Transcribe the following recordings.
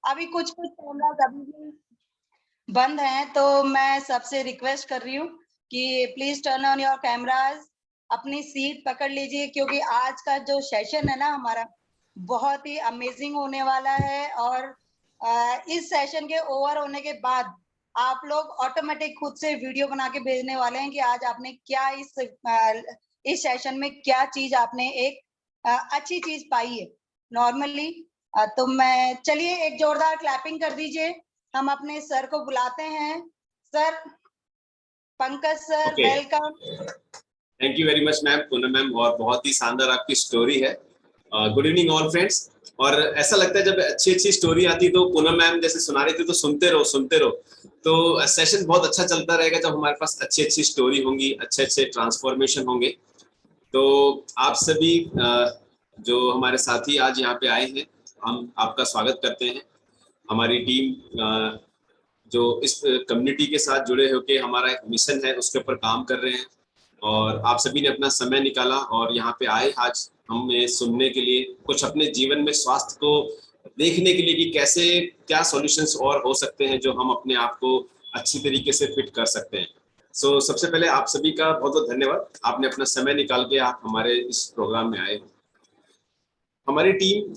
अभी कुछ कैमराज अभी भी बंद हैं, तो मैं सबसे रिक्वेस्ट कर रही हूँ कि please turn on your cameras, अपनी सीट पकड़ लीजिए, क्योंकि आज का जो सेशन है ना हमारा बहुत ही अमेजिंग होने वाला है। और इस सेशन के ओवर होने के बाद आप लोग ऑटोमेटिक खुद से वीडियो बना के भेजने वाले हैं कि आज आपने क्या इस सेशन में क्या चीज आपने एक अच्छी चीज पाई है नॉर्मली। तो मैं चलिए एक जोरदार क्लैपिंग कर दीजिए। हम अपने सर को बुलाते हैं। Sir, Pankaj sir, welcome. Thank you very much ma'am, Poonam ma'am, और बहुत ही शानदार आपकी स्टोरी है। Good evening all friends. और ऐसा लगता है जब अच्छी अच्छी स्टोरी आती तो पूनम मैम जैसे सुना रही थी तो सुनते रहो सुनते रहो। तो सेशन बहुत अच्छा चलता रहेगा जब हमारे पास अच्छी अच्छी स्टोरी होंगी, अच्छे अच्छे ट्रांसफॉर्मेशन होंगे। तो आप सभी जो हमारे साथी आज यहाँ पे आए हैं, हम आपका स्वागत करते हैं। हमारी टीम जो इस कम्युनिटी के साथ जुड़े होकर हमारा एक मिशन है उसके ऊपर काम कर रहे हैं, और आप सभी ने अपना समय निकाला और यहाँ पे आए आज हमें सुनने के लिए, कुछ अपने जीवन में स्वास्थ्य को देखने के लिए कि कैसे क्या सॉल्यूशंस और हो सकते हैं जो हम अपने आप को अच्छी तरीके से फिट कर सकते हैं। सो सबसे पहले आप सभी का बहुत बहुत धन्यवाद, आपने अपना समय निकाल के आप हमारे इस प्रोग्राम में आए हो। हमारी टीम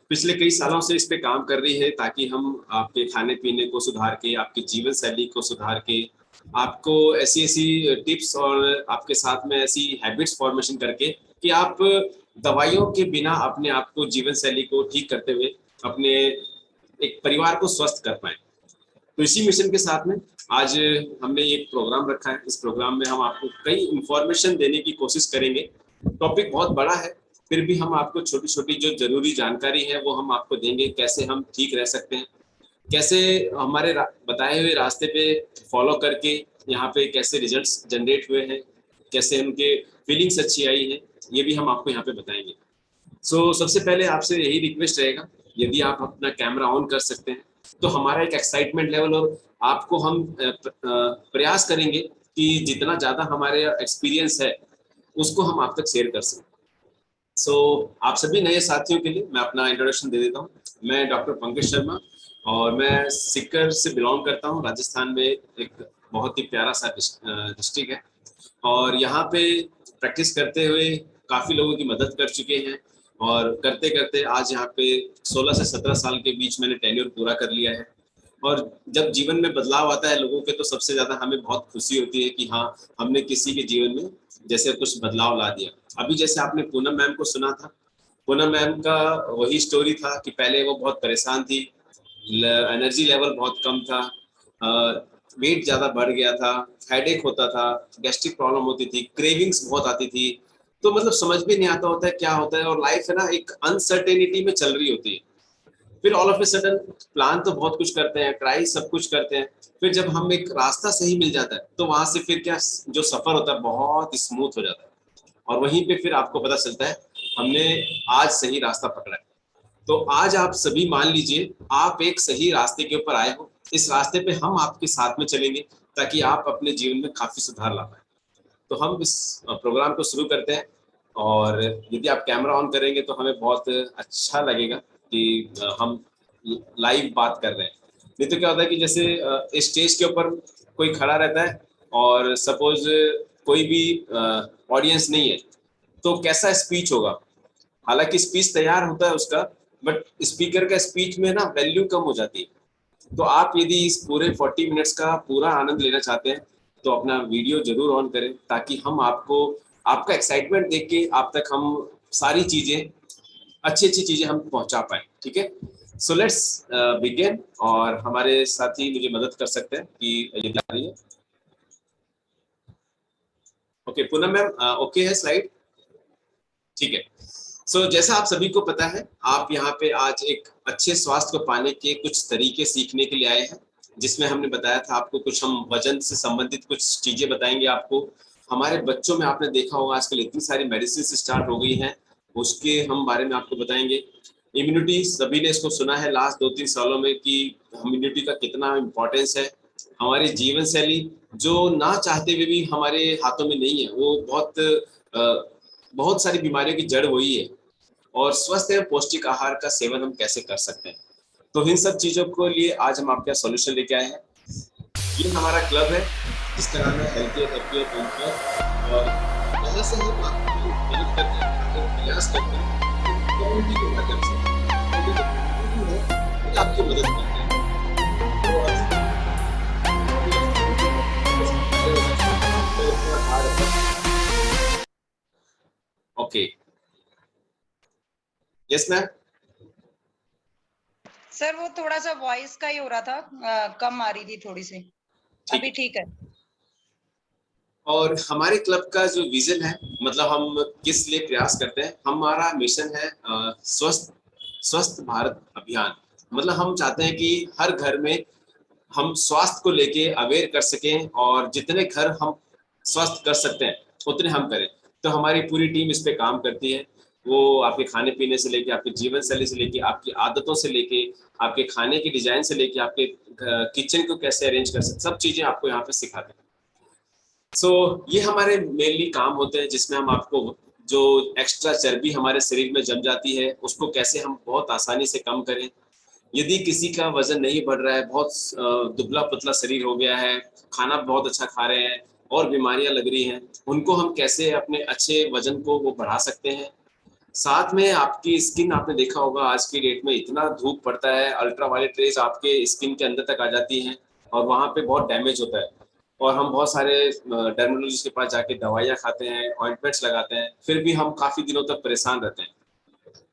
पिछले कई सालों से इस पे काम कर रही है ताकि हम आपके खाने पीने को सुधार के, आपकी जीवन शैली को सुधार के, आपको ऐसी ऐसी टिप्स और आपके साथ में ऐसी हैबिट्स फॉर्मेशन करके कि आप दवाइयों के बिना अपने आप को, जीवन शैली को ठीक करते हुए अपने एक परिवार को स्वस्थ कर पाए। तो इसी मिशन के साथ में आज हमने एक प्रोग्राम रखा है। इस प्रोग्राम में हम आपको कई इंफॉर्मेशन देने की कोशिश करेंगे। टॉपिक बहुत बड़ा है, फिर भी हम आपको छोटी छोटी जो जरूरी जानकारी है वो हम आपको देंगे, कैसे हम ठीक रह सकते हैं, कैसे हमारे बताए हुए रास्ते पे फॉलो करके यहाँ पे कैसे रिजल्ट्स जनरेट हुए हैं, कैसे उनके फीलिंग्स अच्छी आई हैं, ये भी हम आपको यहाँ पे बताएंगे। सो सबसे पहले आपसे यही रिक्वेस्ट रहेगा, यदि आप अपना कैमरा ऑन कर सकते हैं तो हमारा एक एक्साइटमेंट लेवल और आपको हम प्रयास करेंगे कि जितना ज़्यादा हमारे एक्सपीरियंस है उसको हम आप तक शेयर कर सकें। सो आप सभी नए साथियों के लिए मैं अपना इंट्रोडक्शन दे देता हूँ। मैं डॉक्टर पंकज शर्मा और मैं सीकर से बिलोंग करता हूँ। राजस्थान में एक बहुत ही प्यारा सा डिस्ट्रिक्ट है, और यहाँ पे प्रैक्टिस करते हुए काफ़ी लोगों की मदद कर चुके हैं, और करते करते आज यहाँ पे 16 से 17 साल के बीच मैंने टेन्योर पूरा कर लिया है। और जब जीवन में बदलाव आता है लोगों के तो सबसे ज़्यादा हमें बहुत खुशी होती है कि हाँ, हमने किसी के जीवन में जैसे कुछ बदलाव ला दिया। अभी जैसे आपने पूनम मैम को सुना था, पूनम मैम का वही स्टोरी था कि पहले वो बहुत परेशान थी, एनर्जी लेवल बहुत कम था, वेट ज़्यादा बढ़ गया था, हेडेक होता था, गैस्ट्रिक प्रॉब्लम होती थी, क्रेविंग्स बहुत आती थी। तो मतलब समझ भी नहीं आता होता है क्या होता है, और लाइफ है ना एक अनसर्टेनिटी में चल रही होती है। फिर all of a sudden plan तो बहुत कुछ करते हैं, ट्राई सब कुछ करते हैं, फिर जब हम एक रास्ता सही मिल जाता है तो वहां से फिर क्या जो सफर होता है बहुत स्मूथ हो जाता है, और वहीं पे फिर आपको पता चलता है हमने आज सही रास्ता पकड़ा है। तो आज आप सभी मान लीजिए आप एक सही रास्ते के ऊपर आए हो, इस रास्ते पे हम आपके साथ में चलेंगे ताकि आप अपने जीवन में काफी सुधार ला पाए। तो हम इस प्रोग्राम को शुरू करते हैं, और यदि आप कैमरा ऑन करेंगे तो हमें बहुत अच्छा लगेगा कि हम लाइव बात कर रहे हैं। नहीं तो क्या होता है कि जैसे स्टेज के ऊपर कोई खड़ा रहता है और सपोज कोई भी ऑडियंस नहीं है तो कैसा स्पीच होगा। हालांकि स्पीच तैयार होता है उसका, बट स्पीकर का स्पीच में ना वैल्यू कम हो जाती है। तो आप यदि इस पूरे 40 मिनट्स का पूरा आनंद लेना चाहते हैं तो अपना वीडियो जरूर ऑन करें ताकि हम आपको आपका एक्साइटमेंट देख के आप तक हम सारी चीजें, अच्छी अच्छी चीजें हम पहुंचा पाए। ठीक है, सो लेट्स बिगिन। और हमारे साथी मुझे मदद कर सकते हैं कि ये आ रही है। ओके पूनम मैम, ओके है स्लाइड? ठीक है। सो जैसा आप सभी को पता है, आप यहाँ पे आज एक अच्छे स्वास्थ्य को पाने के कुछ तरीके सीखने के लिए आए हैं, जिसमें हमने बताया था आपको कुछ हम वजन से संबंधित कुछ चीजें बताएंगे आपको। हमारे बच्चों में आपने देखा होगा आजकल इतनी सारी मेडिसिन स्टार्ट हो गई हैं, उसके हम बारे में आपको बताएंगे। इम्यूनिटी, सभी ने इसको सुना है लास्ट 2-3 सालों में कि इम्यूनिटी का कितना इम्पोर्टेंस है। हमारी जीवन शैली जो ना चाहते हुए भी हमारे हाथों में नहीं है, वो बहुत सारी बीमारियों की जड़ वही है। और स्वस्थ एवं पौष्टिक आहार का सेवन हम कैसे कर सकते हैं, तो इन सब चीजों को लिए आज हम आपके सॉल्यूशन लेके आए हैं। ये हमारा क्लब है जिसका नाम है हेल्थियर हैप्पियर होम क्लब, और यहाँ से हम आपकी मदद करते हैं, एक प्रयास करते हैं कम्युनिटी के माध्यम से, तो जो कम्युनिटी है वो आपकी मदद करते हैं। Okay, yes ma'am. सर वो थोड़ा सा वॉइस का ही हो रहा था, कम आ रही थी थोड़ी सी। अभी ठीक है। और हमारे क्लब का जो विजन है, मतलब हम किस लिए प्रयास करते हैं, हमारा मिशन है स्वस्थ स्वस्थ भारत अभियान। मतलब हम चाहते हैं कि हर घर में हम स्वास्थ्य को लेके अवेयर कर सकें, और जितने घर हम स्वस्थ कर सकते हैं उतने हम करें। तो हमारी पूरी टीम इस पे काम करती है। वो आपके खाने पीने से लेके, आपके जीवन शैली से लेके, आपकी आदतों से लेके, आपके खाने की डिजाइन से लेके, आपके किचन को कैसे अरेंज कर सकते, सब चीजें आपको यहाँ पे सिखाते हैं। सो ये हमारे मेनली काम होते हैं, जिसमें हम आपको जो एक्स्ट्रा चर्बी हमारे शरीर में जम जाती है उसको कैसे हम बहुत आसानी से कम करें। यदि किसी का वजन नहीं बढ़ रहा है, बहुत दुबला पतला शरीर हो गया है, खाना बहुत अच्छा खा रहे हैं और बीमारियां लग रही हैं, उनको हम कैसे अपने अच्छे वजन को वो बढ़ा सकते हैं। साथ में आपकी स्किन, आपने देखा होगा आज की डेट में इतना धूप पड़ता है, अल्ट्रावायलेट रेज आपके स्किन के अंदर तक आ जाती हैं और वहां पे बहुत डैमेज होता है, और हम बहुत सारे डर्मेटोलॉजिस्ट के पास जाके दवाइयाँ खाते हैं, ऑइंटमेंट्स लगाते हैं, फिर भी हम काफी दिनों तक परेशान रहते हैं।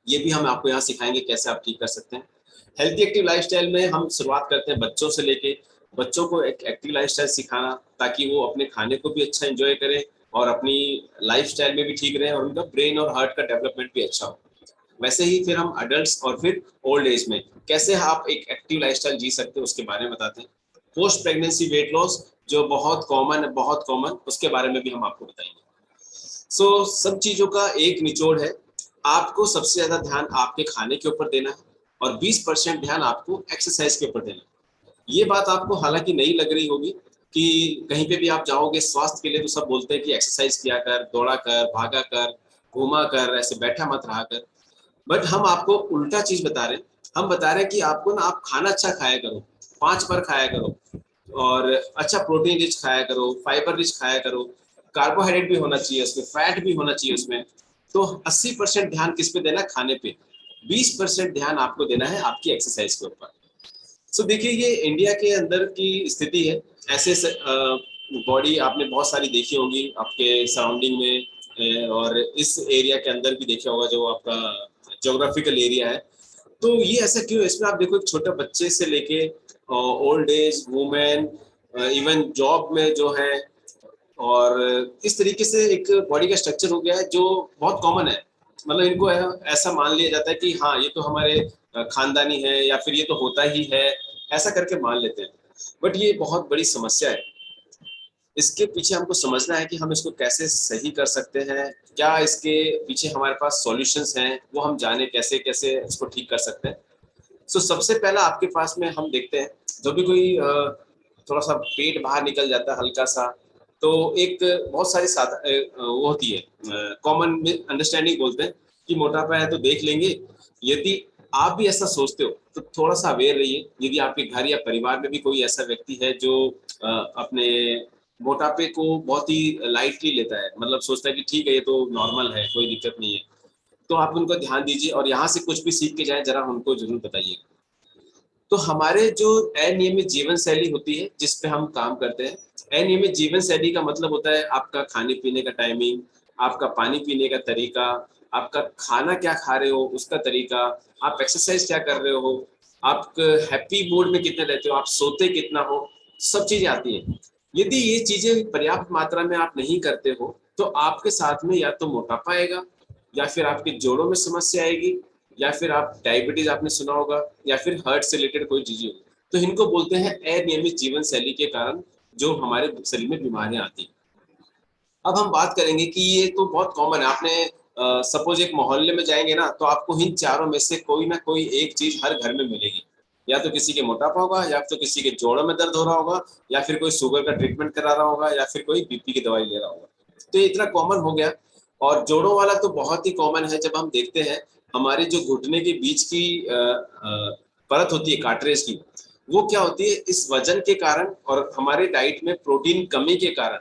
ये भी हम आपको यहाँ सिखाएंगे कैसे आप ठीक कर सकते हैं। हेल्थी एक्टिव लाइफस्टाइल में हम शुरुआत करते हैं बच्चों से लेके, बच्चों को एक एक्टिव लाइफस्टाइल सिखाना, ताकि वो अपने खाने को भी अच्छा एंजॉय करें और अपनी लाइफस्टाइल में भी ठीक रहे और उनका ब्रेन और हार्ट का डेवलपमेंट भी अच्छा हो। वैसे ही फिर हम अडल्ट्स और फिर ओल्ड एज में कैसे आप एक एक्टिव लाइफस्टाइल जी सकते हैं उसके बारे में बताते हैं। पोस्ट प्रेगनेंसी वेट लॉस जो बहुत कॉमन है, बहुत कॉमन, उसके बारे में भी हम आपको बताएंगे। सो सब चीजों का एक निचोड़ है, आपको सबसे ज्यादा ध्यान आपके खाने के ऊपर देना है और 20% ध्यान आपको एक्सरसाइज के ऊपर देना है। ये बात आपको हालांकि नहीं लग रही होगी कि कहीं पे भी आप जाओगे स्वास्थ्य के लिए तो सब बोलते हैं कि एक्सरसाइज किया कर, दौड़ा कर, भागा कर, घूमा कर, ऐसे बैठा मत रहा कर। बट हम आपको उल्टा चीज बता रहे हैं। हम बता रहे हैं कि आपको ना, आप खाना अच्छा खाया करो, 5 बार खाया करो, और अच्छा प्रोटीन रिच खाया करो, फाइबर रिच खाया करो, कार्बोहाइड्रेट भी होना चाहिए उसमें, फैट भी होना चाहिए उसमें। तो 80% ध्यान किस पे देना, खाने पे। 20% ध्यान आपको देना है आपकी एक्सरसाइज के ऊपर। सो देखिए, ये इंडिया के अंदर की स्थिति है। ऐसे बॉडी आपने बहुत सारी देखी होगी आपके सराउंडिंग में, और इस एरिया के अंदर भी देखा होगा जो आपका ज्योग्राफिकल एरिया है। तो ये ऐसा क्यों है? इसमें आप देखो, एक छोटे बच्चे से लेके old age women, even job में जो है, और इस तरीके से एक बॉडी का स्ट्रक्चर हो गया है जो बहुत कॉमन है। मतलब इनको ऐसा मान लिया जाता है कि हाँ ये तो हमारे खानदानी है, या फिर ये तो होता ही है, ऐसा करके मान लेते हैं। बट ये बहुत बड़ी समस्या है। इसके पीछे हमको समझना है कि हम इसको कैसे सही कर सकते हैं, क्या इसके पीछे हमारे पास सॉल्यूशंस हैं, वो हम जाने कैसे कैसे इसको ठीक कर सकते हैं। सो सबसे पहला आपके पास में हम देखते हैं, जब भी कोई थोड़ा सा पेट बाहर निकल जाता है हल्का सा, तो एक बहुत सारी वो होती है, कॉमन अंडरस्टैंडिंग बोलते हैं कि मोटापा है तो देख लेंगे। यदि आप भी ऐसा सोचते हो तो थोड़ा सा अवेयर रहिए। यदि आपके घर या परिवार में भी कोई ऐसा व्यक्ति है जो अपने मोटापे को बहुत ही लाइटली लेता है, मतलब सोचता है कि ठीक है ये तो नॉर्मल है, कोई दिक्कत नहीं है, तो आप उनको ध्यान दीजिए और यहाँ से कुछ भी सीख के जाए, जरा उनको जरूर बताइए। तो हमारे जो अनियमित जीवन शैली होती है जिस पे हम काम करते हैं, अनियमित जीवन शैली का मतलब होता है आपका खाने पीने का टाइमिंग, आपका पानी पीने का तरीका, आपका खाना क्या खा रहे हो उसका तरीका, आप एक्सरसाइज क्या कर रहे हो, आप हैप्पी मूड में कितने रहते हो, आप सोते कितना हो, सब चीजें आती हैं। यदि ये चीजें पर्याप्त मात्रा में आप नहीं करते हो तो आपके साथ में या तो मोटापा आएगा, या फिर आपके जोड़ों में समस्या आएगी, या फिर आप डायबिटीज आपने सुना होगा, या फिर हार्ट से रिलेटेड कोई चीजें होगी। तो इनको बोलते हैं अनियमित जीवन शैली के कारण जो हमारे शरीर में बीमारियां आती हैं। अब हम बात करेंगे कि ये तो बहुत कॉमन है। आपने सपोज एक मोहल्ले में जाएंगे ना, तो आपको इन चारों में से कोई ना कोई एक चीज हर घर में मिलेगी। या तो किसी के मोटापा होगा, या तो किसी के जोड़ों में दर्द हो रहा होगा, या फिर कोई शुगर का ट्रीटमेंट करा रहा होगा, या फिर कोई बीपी की दवाई ले रहा होगा। तो ये इतना कॉमन हो गया। और जोड़ों वाला तो बहुत ही कॉमन है। जब हम देखते हैं हमारे जो घुटने के बीच की परत होती है कार्ट्रेज की, वो क्या होती है, इस वजन के कारण और हमारे डाइट में प्रोटीन कमी के कारण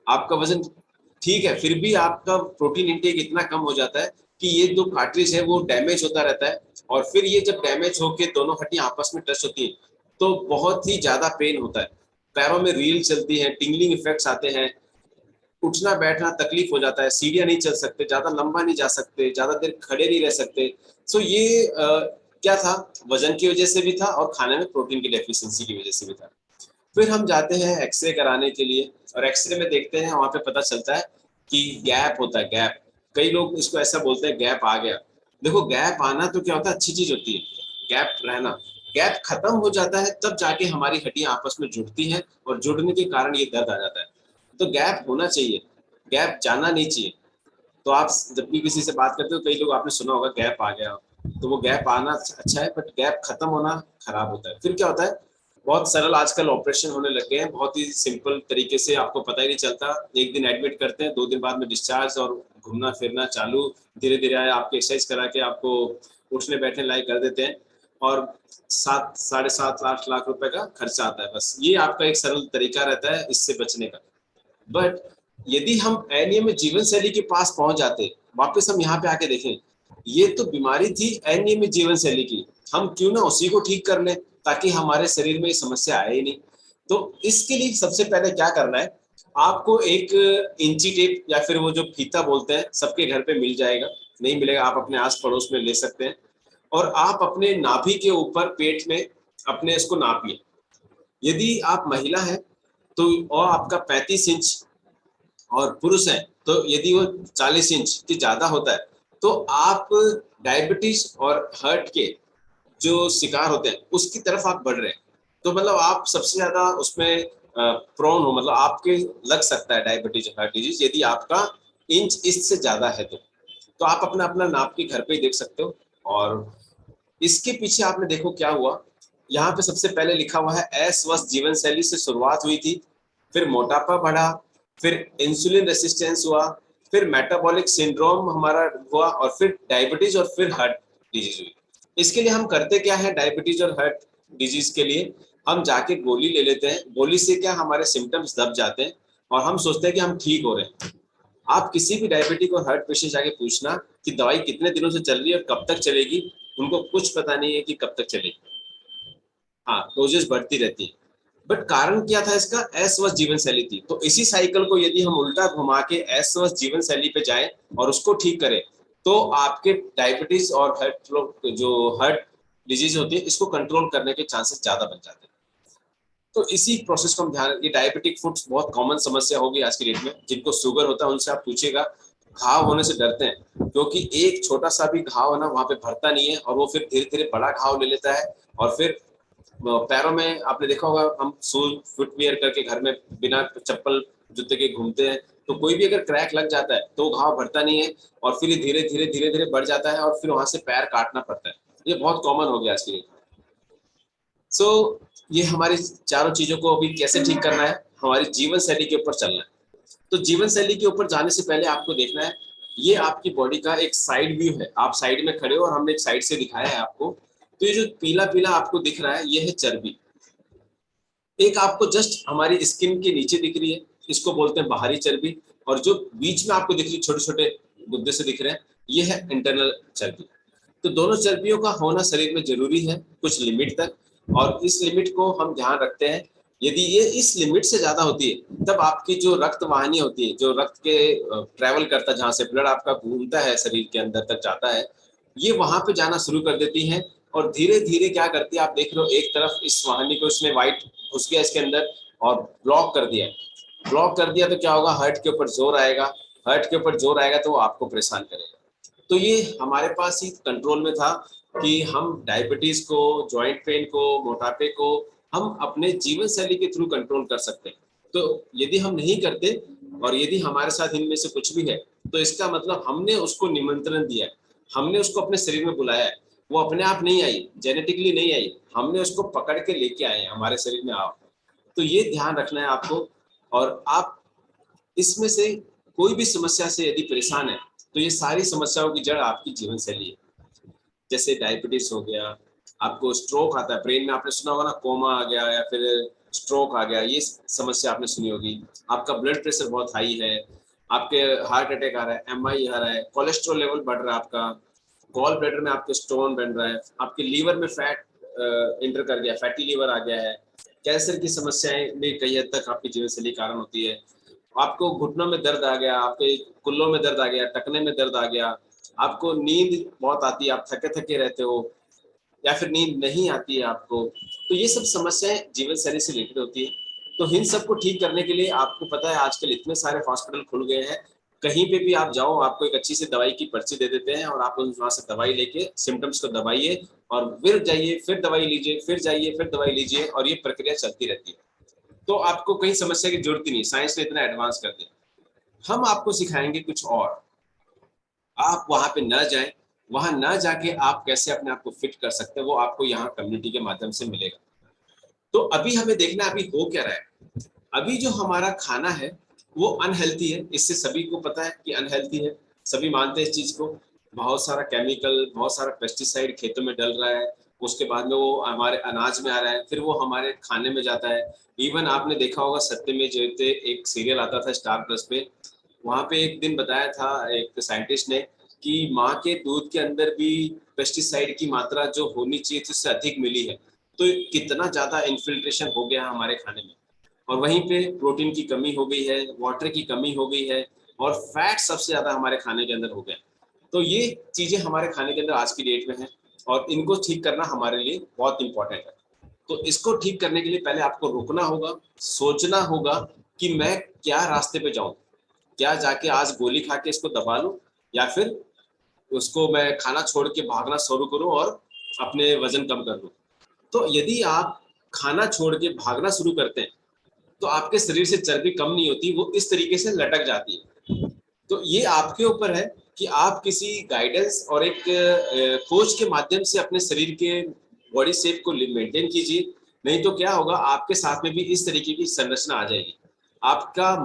आपका वजन ठीक है, फिर भी आपका प्रोटीन इंटेक इतना कम हो जाता है कि ये जो कार्ट्रिज है वो डैमेज होता रहता है, और फिर ये जब डैमेज होके दोनों हड्डियां आपस में टच होती हैं तो बहुत ही ज्यादा पेन होता है, पैरों में रील चलती है, टिंगलिंग इफेक्ट्स आते हैं, उठना बैठना तकलीफ हो जाता है, सीढ़ियां नहीं चल सकते, ज्यादा लंबा नहीं जा सकते, ज्यादा देर खड़े नहीं रह सकते। सो ये क्या था, वजन की वजह से भी था और खाने में प्रोटीन की डेफिशिएंसी की वजह से भी था। फिर हम जाते हैं एक्सरे कराने के लिए, और एक्सरे में देखते हैं, वहां पे पता चलता है कि गैप होता है, गैप। कई लोग इसको ऐसा बोलते हैं गैप आ गया। देखो गैप आना तो क्या होता है, अच्छी चीज होती है, गैप रहना। गैप खत्म हो जाता है तब जाके हमारी हड्डियां आपस में जुड़ती हैं, और जुड़ने के कारण ये दर्द आ जाता है। तो गैप होना चाहिए, गैप जाना नहीं चाहिए। तो आप जब भी किसी से बात करते हो, कई लोग आपने सुना होगा गैप आ गया, तो वो गैप आना अच्छा है, बट गैप खत्म होना खराब होता है। फिर क्या होता है, बहुत सरल आजकल ऑपरेशन होने लग गए हैं, बहुत ही सिंपल तरीके से, आपको पता ही नहीं चलता, एक दिन एडमिट करते हैं, 2 दिन बाद में डिस्चार्ज, और घूमना फिरना चालू, धीरे धीरे आपके एक्सरसाइज करा के आपको उठने बैठने लायक कर देते हैं, और 7 साढ़े 7 8 लाख रुपए का खर्चा आता है। बस ये आपका एक सरल तरीका रहता है इससे बचने का। बट यदि हम अनियमित जीवन शैली के पास पहुंच जाते, वापस हम यहाँ पे आके देखें, ये तो बीमारी थी अनियमित जीवन शैली की, हम क्यों ना उसी को ठीक कर लें ताकि हमारे शरीर में ये समस्या आए ही नहीं। तो इसके लिए सबसे पहले क्या करना है, आपको एक इंची टेप या फिर वो जो फीता बोलते हैं, सबके घर पे मिल जाएगा, नहीं मिलेगा आप अपने आस पड़ोस में ले सकते हैं, और आप अपने नाभि के ऊपर पेट में अपने इसको नापिए। यदि आप महिला है तो और आपका 35 इंच, और पुरुष है तो यदि वो 40 इंच की ज्यादा होता है, तो आप डायबिटीज और हार्ट के जो शिकार होते हैं उसकी तरफ आप बढ़ रहे हैं। तो मतलब आप सबसे ज्यादा उसमें प्रोन हो, मतलब आपके लग सकता है डायबिटीज हार्ट डिजीज, यदि आपका इंच इससे ज्यादा है तो आप अपना अपना नाप के घर पे ही देख सकते हो। और इसके पीछे आपने देखो क्या हुआ, यहाँ पे सबसे पहले लिखा हुआ है अस्वस्थ जीवन शैली से शुरुआत हुई थी, फिर मोटापा बढ़ा, फिर इंसुलिन रेसिस्टेंस हुआ, फिर मेटाबॉलिक सिंड्रोम हमारा हुआ, और फिर डायबिटीज, और फिर हार्ट डिजीज हुई। इसके लिए हम करते क्या है, डायबिटीज और हार्ट डिजीज के लिए हम जाके गोली ले लेते हैं, गोली से क्या हमारे सिम्टम्स दब जाते हैं और हम सोचते हैं कि हम ठीक हो रहे हैं। आप किसी भी डायबिटिक और हार्ट पेशेंट जाके पूछना कि दवाई कितने दिनों से चल रही है और कब तक चलेगी, उनको कुछ पता नहीं है कि कब तक चलेगी। हाँ, डोजेस बढ़ती रहती है, बट कारण क्या था इसका, अस्वस्थ जीवन शैली थी। तो इसी साइकिल को यदि हम उल्टा घुमा के अस्वस्थ जीवन शैली पे जाएं और उसको ठीक करें, तो आपके डायबिटीज और हार्ट डिजीज होती है, इसको कंट्रोल करने के चांसेस ज्यादा बन जाते हैं। तो इसी प्रोसेस को हम ध्यान, ये डायबिटिक फूड्स बहुत कॉमन समस्या होगी आज की डेट में, जिनको शुगर होता है उनसे आप पूछेगा, घाव होने से डरते हैं, क्योंकि एक छोटा सा भी घाव है ना वहां पे भरता नहीं है, और वो फिर धीरे धीरे बड़ा घाव ले लेता है, और फिर पैरों में आपने देखा होगा, हम शूज फुटवियर करके घर में बिना चप्पल जूते के घूमते हैं, तो कोई भी अगर क्रैक लग जाता है तो घाव भरता नहीं है, और फिर धीरे धीरे बढ़ जाता है, और फिर वहां से पैर काटना पड़ता है। ये बहुत कॉमन हो गया आज की। सो ये हमारी चारों चीजों को अभी कैसे ठीक करना है, हमारी जीवन शैली के ऊपर चलना है। तो जीवन शैली के ऊपर जाने से पहले आपको देखना है, ये आपकी बॉडी का एक साइड व्यू है, आप साइड में खड़े हो और हमने एक साइड से दिखाया है आपको। तो ये जो पीला पीला आपको दिख रहा है, ये है चर्बी। एक आपको जस्ट हमारी स्किन के नीचे दिख रही है, इसको बोलते हैं बाहरी चर्बी, और जो बीच में आपको दिख रही है छोटे छोटे गुद्दे से दिख रहे हैं, ये है इंटरनल चर्बी। तो दोनों चर्बियों का होना शरीर में जरूरी है कुछ लिमिट तक, और इस लिमिट को हम ध्यान रखते हैं। यदि ये इस लिमिट से ज्यादा होती है, तब आपकी जो रक्त वाहिनी होती है, जो रक्त के ट्रेवल करता है, जहाँ से ब्लड आपका घूमता है शरीर के अंदर तक जाता है, ये वहां पे जाना शुरू कर देती है, और धीरे धीरे क्या करती है, आप देख रहे हो एक तरफ इस वाहिनी को इसने व्हाइट घुस गया इसके अंदर और ब्लॉक कर दिया। ब्लॉक कर दिया तो क्या होगा, हार्ट के ऊपर जोर आएगा, हार्ट के ऊपर जोर आएगा तो वो आपको परेशान करेगा। तो ये हमारे पास ही कंट्रोल में था कि हम डायबिटीज को, जॉइंट पेन को, मोटापे को हम अपने जीवन शैली के थ्रू कंट्रोल कर सकते हैं। तो यदि हम नहीं करते और यदि हमारे साथ इनमें से कुछ भी है, तो इसका मतलब हमने उसको निमंत्रण दिया है, हमने उसको अपने शरीर में बुलाया है। वो अपने आप नहीं आई, जेनेटिकली नहीं आई, हमने उसको पकड़ के लेके आए हैं हमारे शरीर में। आओ, तो ये ध्यान रखना है आपको। और आप इसमें से कोई भी समस्या से यदि परेशान है, तो ये सारी समस्याओं की जड़ आपकी जीवन शैली है। जैसे डायबिटीज हो गया, आपको स्ट्रोक आता है, ब्रेन में आपने सुना होगा ना, कोमा आ गया या फिर स्ट्रोक आ गया, ये समस्या आपने सुनी होगी। आपका ब्लड प्रेशर बहुत हाई है, आपके हार्ट अटैक आ रहा है, एमआई आ रहा है, कोलेस्ट्रॉल लेवल बढ़ रहा है, आपका गॉल ब्लैडर में आपके स्टोन बन रहा है, आपके लीवर में फैट इंटर कर गया, फैटी लीवर आ गया है, कैंसर की समस्याएं भी कई हद तक आपकी जीवनशैली कारण होती है, आपको घुटनों में दर्द आ गया, आपके कुल्लों में दर्द आ गया, टखने में दर्द आ गया, आपको नींद बहुत आती है, आप थके थके रहते हो या फिर नींद नहीं आती है आपको, तो ये सब समस्याएं जीवन शैली से रिलेटेड होती है। तो इन सबको ठीक करने के लिए आपको पता है आजकल इतने सारे हॉस्पिटल खुल गए हैं, कहीं पे भी आप जाओ आपको एक अच्छी सी दवाई की पर्ची दे देते हैं और आप वहां से दवाई लेके सिम्टम्स को दबाइए और फिर जाइए, फिर दवाई लीजिए, फिर जाइए, फिर दवाई लीजिए, और ये प्रक्रिया चलती रहती है। तो आपको कहीं समस्या की जरूरत ही नहीं, साइंस ने इतना एडवांस कर दिया। हम आपको सिखाएंगे कुछ और, आप वहां पे न जाएं, वहां न जाके आप कैसे अपने आप को फिट कर सकते हैं वो आपको यहाँ कम्युनिटी के माध्यम से मिलेगा। तो अभी हमें देखना अभी हो क्या रहा है। अभी जो हमारा खाना है वो अनहेल्थी है, इससे सभी को पता है कि अनहेल्थी है, सभी मानते हैं इस चीज को। बहुत सारा केमिकल, बहुत सारा पेस्टिसाइड खेतों में डल रहा है, उसके बाद में वो हमारे अनाज में आ रहा है, फिर वो हमारे खाने में जाता है। इवन आपने देखा होगा सत्यमेव जयते एक सीरियल आता था स्टार प्लस पे, वहां पे एक दिन बताया था एक साइंटिस्ट ने कि माँ के दूध के अंदर भी पेस्टिसाइड की मात्रा जो होनी चाहिए थी उससे अधिक मिली है। तो कितना ज्यादा इन्फिल्ट्रेशन हो गया हमारे खाने में, और वहीं पे प्रोटीन की कमी हो गई है, वाटर की कमी हो गई है, और फैट सबसे ज्यादा हमारे खाने के अंदर हो गया। तो ये चीजें हमारे खाने के अंदर आज की डेट में है, और इनको ठीक करना हमारे लिए बहुत इंपॉर्टेंट है। तो इसको ठीक करने के लिए पहले आपको रुकना होगा, सोचना होगा कि मैं क्या रास्ते पे जाऊं, क्या जाके आज गोली खा के इसको दबा लूं, या फिर उसको मैं खाना छोड़ के भागना शुरू करूं और अपने वजन कम कर लूं। तो यदि आप खाना छोड़ के भागना शुरू करते हैं तो आपके शरीर से चर्बी कम नहीं होती, वो इस तरीके से लटक जाती है। तो ये आपके ऊपर है कि आप किसी गाइडेंस और एक कोच के माध्यम से अपने शरीर के बॉडी शेप को मेंटेन कीजिए। नहीं तो क्या होगा, आपके साथ में भी इस तरीके की संरचना आ जाएगी, आपका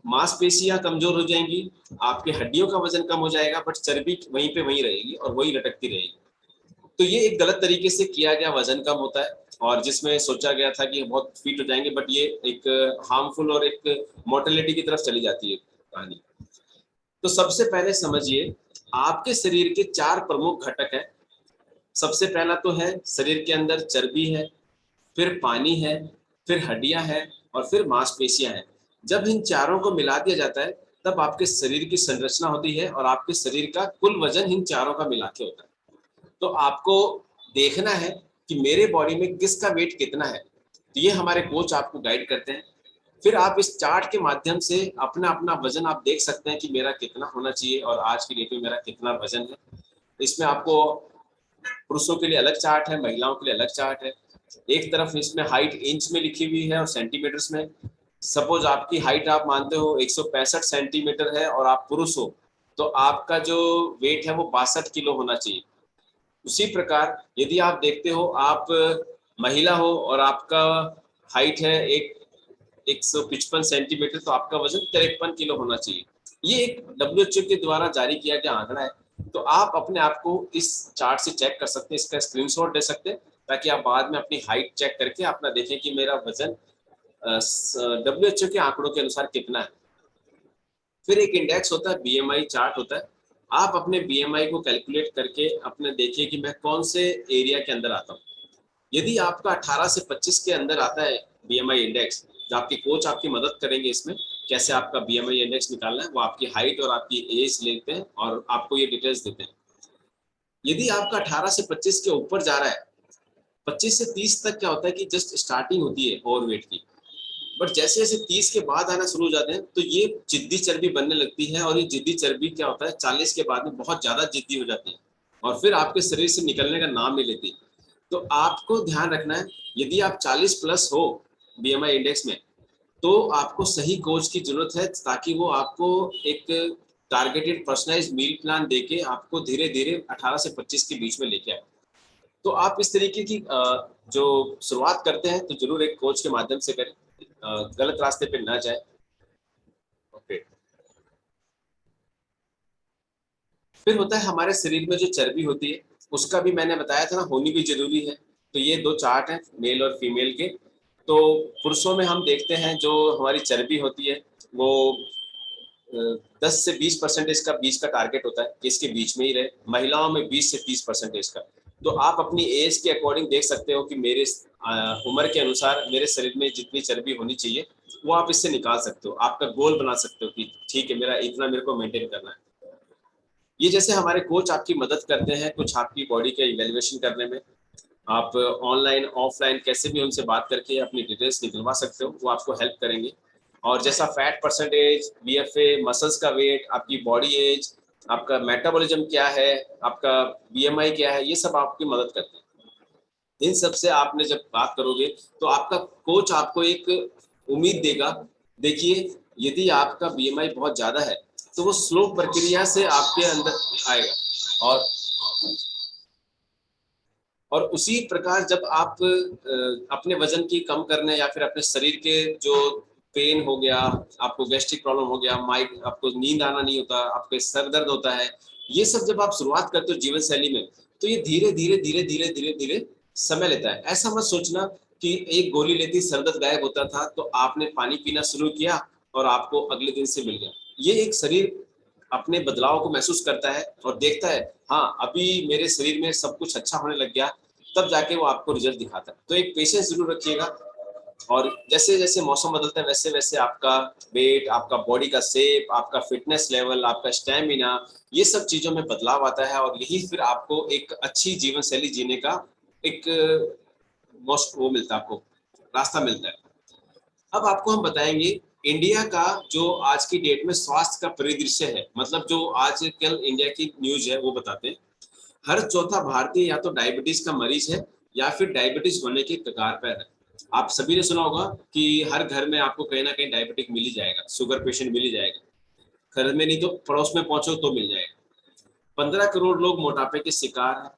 मांसपेशियां कमजोर हो जाएंगी, आपके हड्डियों का वजन कम हो जाएगा, बट चर्बी वहीं पे वहीं रहेगी और वही लटकती रहेगी। तो ये एक गलत तरीके से किया गया वजन कम होता है, और जिसमें सोचा गया था कि बहुत फिट हो जाएंगे, बट ये एक हार्मफुल और एक मोर्टेलिटी की तरफ चली जाती है कहानी। तो सबसे पहले समझिए, आपके शरीर के 4 प्रमुख घटक हैं। सबसे पहला तो है शरीर के अंदर चर्बी है, फिर पानी है, फिर हड्डियां हैं, और फिर मांसपेशियां हैं। जब इन चारों को मिला दिया जाता है तब आपके शरीर की संरचना होती है, और आपके शरीर का कुल वजन इन चारों का मिला के होता है। तो आपको देखना है कि मेरे बॉडी में किसका वेट कितना है, तो ये हमारे कोच आपको गाइड करते हैं। फिर आप इस चार्ट के माध्यम से अपना अपना वजन आप देख सकते हैं कि मेरा कितना होना चाहिए और आज की डेट में मेरा कितना वजन है। इसमें आपको पुरुषों के लिए अलग चार्ट है, महिलाओं के लिए अलग चार्ट है। एक तरफ इसमें हाइट इंच में लिखी हुई है और सेंटीमीटर्स में। सपोज आपकी हाइट आप मानते हो 165 सेंटीमीटर है और आप पुरुष हो, तो आपका जो वेट है वो 62 किलो होना चाहिए। उसी प्रकार यदि आप देखते हो आप महिला हो और आपका हाइट है 155 सेंटीमीटर, तो आपका वजन 53 किलो होना चाहिए। ये एक WHO के द्वारा जारी किया गया आंकड़ा है। तो आप अपने आप को इस चार्ट से चेक कर सकते हैं, इसका स्क्रीनशॉट ले सकते हैं, ताकि आप बाद में अपनी हाइट चेक करके अपना देखें कि मेरा वजन WHO के आंकड़ों के अनुसार कितना है। फिर एक इंडेक्स होता है, BMI चार्ट होता है। आप अपने BMI को कैलकुलेट करके अपने देखिए कि मैं कौन से एरिया के अंदर आता हूँ। यदि आपका 18 से 25 के अंदर आता है BMI इंडेक्स, जो आपके कोच आपकी मदद करेंगे इसमें कैसे आपका BMI इंडेक्स निकालना है, वो आपकी हाइट और आपकी एज लेते हैं और आपको ये डिटेल्स देते हैं। यदि आपका 18 से 25 के ऊपर जा रहा है, 25 से 30 तक क्या होता है कि जस्ट स्टार्टिंग होती है ओवरवेट की, बट जैसे जैसे 30 के बाद आना शुरू हो जाते हैं तो ये जिद्दी चर्बी बनने लगती है, और ये जिद्दी चर्बी क्या होता है 40 के बाद में बहुत ज्यादा जिद्दी हो जाती है और फिर आपके शरीर से निकलने का नाम नहीं लेती। तो आपको ध्यान रखना है, यदि आप 40 प्लस हो BMI इंडेक्स में, तो आपको सही कोच की जरूरत है, ताकि वो आपको एक टारगेटेड पर्सनलाइज्ड मील प्लान देके आपको धीरे धीरे 18 से 25 के बीच में लेके आए। तो आप इस तरीके की जो शुरुआत करते हैं तो जरूर एक कोच के माध्यम से करें, गलत रास्ते पे ना जाए। ओके। फिर होता है हमारे शरीर में जो चर्बी होती है, उसका भी मैंने बताया था ना, होनी भी जरूरी है। तो ये 2 चार्ट हैं मेल और फीमेल के। तो पुरुषों में हम देखते हैं जो हमारी चर्बी होती है वो 10 से 20% इसका बीच का टारगेट होता है कि इसके बीच में ही रहे। महिलाओं में 20 से 30% इसका। तो आप अपनी एज के अकॉर्डिंग देख सकते हो कि मेरे उम्र के अनुसार मेरे शरीर में जितनी चर्बी होनी चाहिए वो आप इससे निकाल सकते हो। आपका गोल बना सकते हो कि ठीक है, मेरा इतना मेरे को मेंटेन करना है। ये जैसे हमारे कोच आपकी मदद करते हैं कुछ आपकी बॉडी का इवेल्युएशन करने में। आप ऑनलाइन ऑफलाइन कैसे भी उनसे बात करके अपनी डिटेल्स निकलवा सकते हो, वो आपको हेल्प करेंगे। और जैसा फैट परसेंटेज, बीएफए, मसल्स का वेट, आपकी बॉडी एज, आपका मेटाबॉलिज्म क्या है, आपका बीएमआई क्या है, ये सब आपकी मदद करते हैं। इन सब से आपने जब बात करोगे तो आपका कोच आपको एक उम्मीद देगा। देखिए, यदि आपका बीएमआई बहुत ज्यादा है तो वो स्लो प्रक्रिया से आपके अंदर आएगा। और उसी प्रकार जब आप अपने वजन की कम करने या फिर अपने शरीर के जो पेन हो गया, आपको गैस्ट्रिक प्रॉब्लम हो गया, माइक आपको नींद आना नहीं होता, आपके सर दर्द होता है, ये सब जब आप शुरुआत करते हो जीवन शैली में तो ये धीरे धीरे धीरे धीरे धीरे धीरे समय लेता है। ऐसा मत सोचना कि एक गोली लेती सर दर्द गायब होता था तो आपने पानी पीना शुरू किया और आपको अगले दिन से मिल गया। ये एक शरीर अपने बदलाव को महसूस करता है और देखता है हाँ अभी मेरे शरीर में सब कुछ अच्छा होने लग गया, तब जाके वो आपको रिजल्ट दिखाता है। तो एक पेशेंस जरूर रखिएगा। और जैसे जैसे मौसम बदलता है वैसे वैसे आपका वेट, आपका बॉडी का शेप, आपका फिटनेस लेवल, आपका स्टैमिना, ये सब चीजों में बदलाव आता है और यही फिर आपको एक अच्छी जीवन शैली जीने का एक वो मिलता है, आपको रास्ता मिलता है। अब आपको हम बताएंगे इंडिया का जो आज की डेट में स्वास्थ्य का परिदृश्य है, मतलब जो आजकल इंडिया की न्यूज है वो बताते हैं। हर चौथा भारतीय या तो डायबिटीज का मरीज है या फिर डायबिटीज होने के कगार पर है। आप सभी ने सुना होगा कि हर घर में आपको कहीं ना कहीं डायबिटिक मिल ही जाएगा, शुगर पेशेंट मिल ही जाएगा। घर में नहीं तो पड़ोस में पहुंचो तो मिल जाएगा। 15 करोड़ लोग मोटापे के शिकार हैं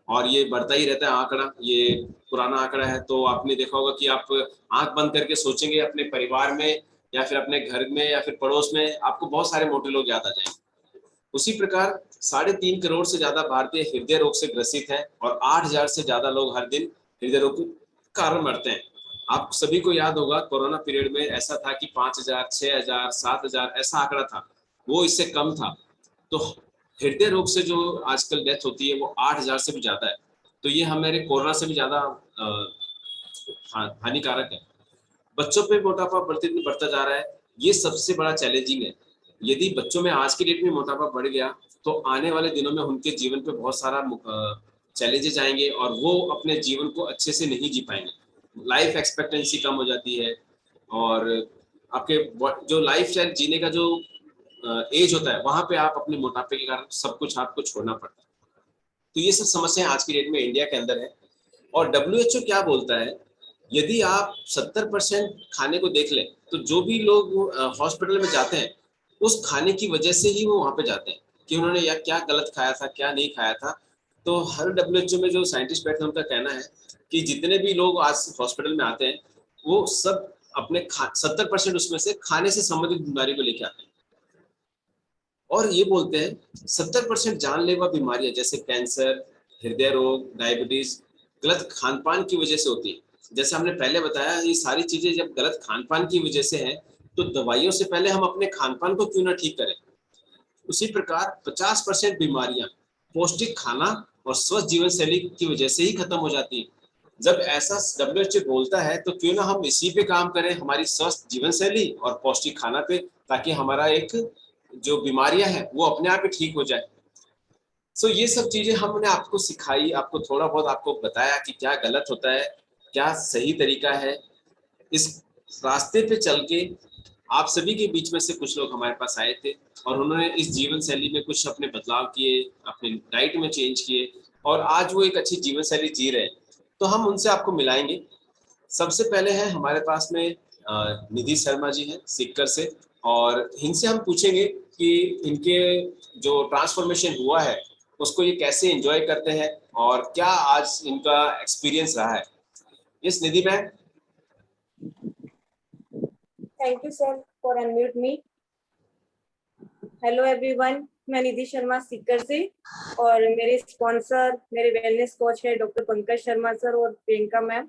और ये बढ़ता ही रहता है आंकड़ा। ये पुराना आंकड़ा है। तो आपने देखा होगा कि आप आंख बंद करके सोचेंगे अपने परिवार में या फिर अपने घर में या फिर पड़ोस में, आपको बहुत सारे मोटे लोग याद आ जाएंगे। उसी प्रकार 3.5 करोड़ से ज्यादा भारतीय हृदय रोग से ग्रसित है और 8,000 से ज्यादा लोग हर दिन हृदय रोग के कारण मरते हैं। आप सभी को याद होगा कोरोना पीरियड में ऐसा था कि 5,000, 6,000, 7,000 ऐसा आंकड़ा था, वो इससे कम था। तो हृदय रोग से जो आजकल डेथ होती है वो 8,000 से भी ज्यादा है। तो ये हमारे कोरोना से भी ज्यादा हानिकारक है। बच्चों पे मोटापा बढ़ते बढ़ता जा रहा है, ये सबसे बड़ा चैलेंजिंग है। यदि बच्चों में आज की डेट में मोटापा बढ़ गया तो आने वाले दिनों में उनके जीवन पे बहुत सारा चैलेंजेस आएंगे और वो अपने जीवन को अच्छे से नहीं जी पाएंगे। लाइफ एक्सपेक्टेंसी कम हो जाती है और आपके जो लाइफ स्टाइल जीने का जो एज होता है वहां पे आप अपने मोटापे के कारण सब कुछ आपको छोड़ना पड़ता है। तो ये सब समस्या आज की डेट में इंडिया के अंदर है। और WHO क्या बोलता है, यदि आप 70% खाने को देख लें तो जो भी लोग हॉस्पिटल में जाते हैं उस खाने की वजह से ही वो वहां पे जाते हैं कि उन्होंने या क्या गलत खाया था क्या नहीं खाया था। तो हर WHO में जो साइंटिस्ट बैठे हैं उनका कहना है कि जितने भी लोग आज हॉस्पिटल में आते हैं वो सब अपने 70% उसमें से खाने से संबंधित बीमारी को लेकर आते हैं। और ये बोलते हैं 70% जानलेवा बीमारियां जैसे कैंसर, हृदय रोग, डायबिटीज गलत खान पान की वजह से होती है। जैसे हमने पहले बताया, ये सारी चीजें जब गलत खान पान की वजह से है तो दवाइयों से पहले हम अपने खान पान को क्यों ना ठीक करें। उसी प्रकार 50% बीमारियां पौष्टिक खाना और स्वस्थ जीवन शैली की वजह से ही खत्म हो जाती है। जब ऐसा WHO बोलता है तो क्यों ना हम इसी पे काम करें, हमारी स्वस्थ जीवन शैली और पौष्टिक खाना पे, ताकि हमारा एक जो बीमारियां हैं वो अपने आप ही ठीक हो जाए। सो ये सब चीजें हमने आपको सिखाई, आपको थोड़ा बहुत आपको बताया कि क्या गलत होता है, क्या सही तरीका है। इस रास्ते पे चल के आप सभी के बीच में से कुछ लोग हमारे पास आए थे और उन्होंने इस जीवन शैली में कुछ अपने बदलाव किए, अपने डाइट में चेंज किए और आज वो एक अच्छी जीवन शैली जी रहे हैं। तो हम उनसे आपको मिलाएंगे। सबसे पहले है हमारे पास में निधि शर्मा जी हैं सिक्कर से, और इनसे हम पूछेंगे कि इनके जो ट्रांसफॉर्मेशन हुआ है उसको ये कैसे एंजॉय करते हैं और क्या आज इनका एक्सपीरियंस रहा है। Yes Nidhi ma'am. Thank you, sir, for unmute me. Hello, everyone. मैं निधि शर्मा सीकर से, और मेरे स्पॉन्सर मेरे वेलनेस कोच है डॉक्टर पंकज शर्मा सर और प्रियंका मैम।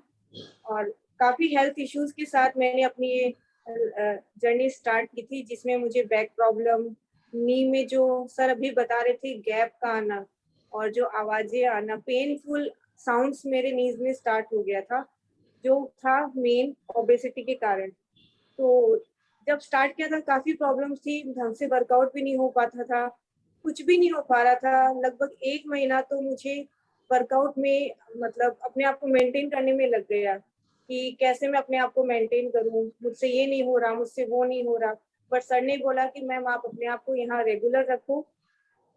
और काफ़ी हेल्थ इश्यूज के साथ मैंने अपनी ये जर्नी स्टार्ट की थी, जिसमें मुझे बैक प्रॉब्लम, नी में जो सर अभी बता रहे थे गैप का आना और जो आवाज़ें आना, पेनफुल साउंड्स मेरे नीज में स्टार्ट हो गया था, जो था मेन ओबेसिटी के कारण। तो जब स्टार्ट किया था काफ़ी प्रॉब्लम्स थी, ढंग से वर्कआउट भी नहीं हो पाता था, कुछ भी नहीं हो पा रहा था। लगभग 1 महीना तो मुझे वर्कआउट में मतलब अपने आप को मेंटेन करने में लग गया कि कैसे मैं अपने आप को मेंटेन करूं, मुझसे ये नहीं हो रहा, मुझसे वो नहीं हो रहा। बट सर ने बोला कि मैम आप अपने आप को यहाँ रेगुलर रखो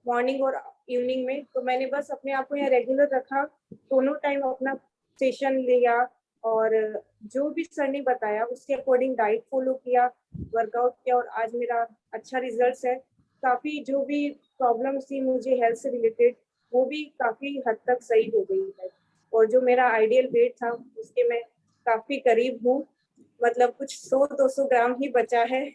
मॉर्निंग और इवनिंग में। तो मैंने बस अपने आप को यहाँ रेगुलर रखा, दोनों टाइम अपना सेशन लिया और जो भी सर ने बताया उसके अकॉर्डिंग डाइट फॉलो किया, वर्कआउट किया, और आज मेरा अच्छा रिजल्ट है। काफ़ी जो भी प्रॉब्लम्स थी मुझे हेल्थ से रिलेटेड, वो भी काफ़ी हद तक सही हो गई है। और जो मेरा आइडियल वेट था उसके मैं काफ़ी करीब हूँ, मतलब कुछ 100-200 ग्राम ही बचा है।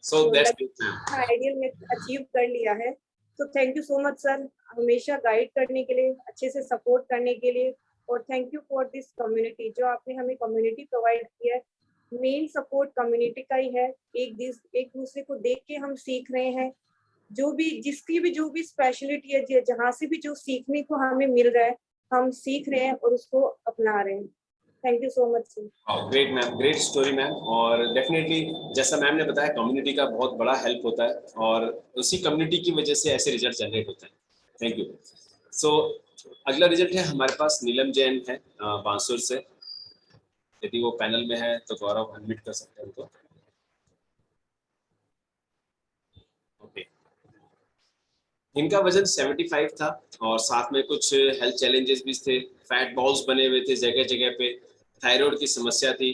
So that's good, ma'am. Ideal में अचीव कर लिया है। तो thank you so much sir, हमेशा गाइड करने के लिए, अच्छे से सपोर्ट करने के लिए, और thank you for this community, जो आपने हमें कम्युनिटी प्रोवाइड किया है। मेन सपोर्ट कम्युनिटी का ही है, एक दूसरे को देख के हम सीख रहे हैं, जो भी स्पेशलिटी है, जहाँ से भी जो सीखने को हमें मिल रहा है हम सीख रहे हैं और उसको अपना रहे हैं। Thank you so much sir. Great ma'am, great story ma'am. और डेफिनेटली जैसा मैम ने बताया, कम्युनिटी का बहुत बड़ा हेल्प होता है और उसी कम्युनिटी की वजह से ऐसे रिजल्ट जनरेट होते हैं। Thank you. सो अगला रिजल्ट है हमारे पास, नीलम जैन है बांसुर से। यदि वो पैनल में है तो गौरव अनम्यूट कर सकते हैं उनको। ओके, इनका वजन 75 था और साथ में कुछ हेल्थ चैलेंजेस भी थे, फैट बॉल्स बने हुए थे जगह जगह पे, थायराइड की समस्या थी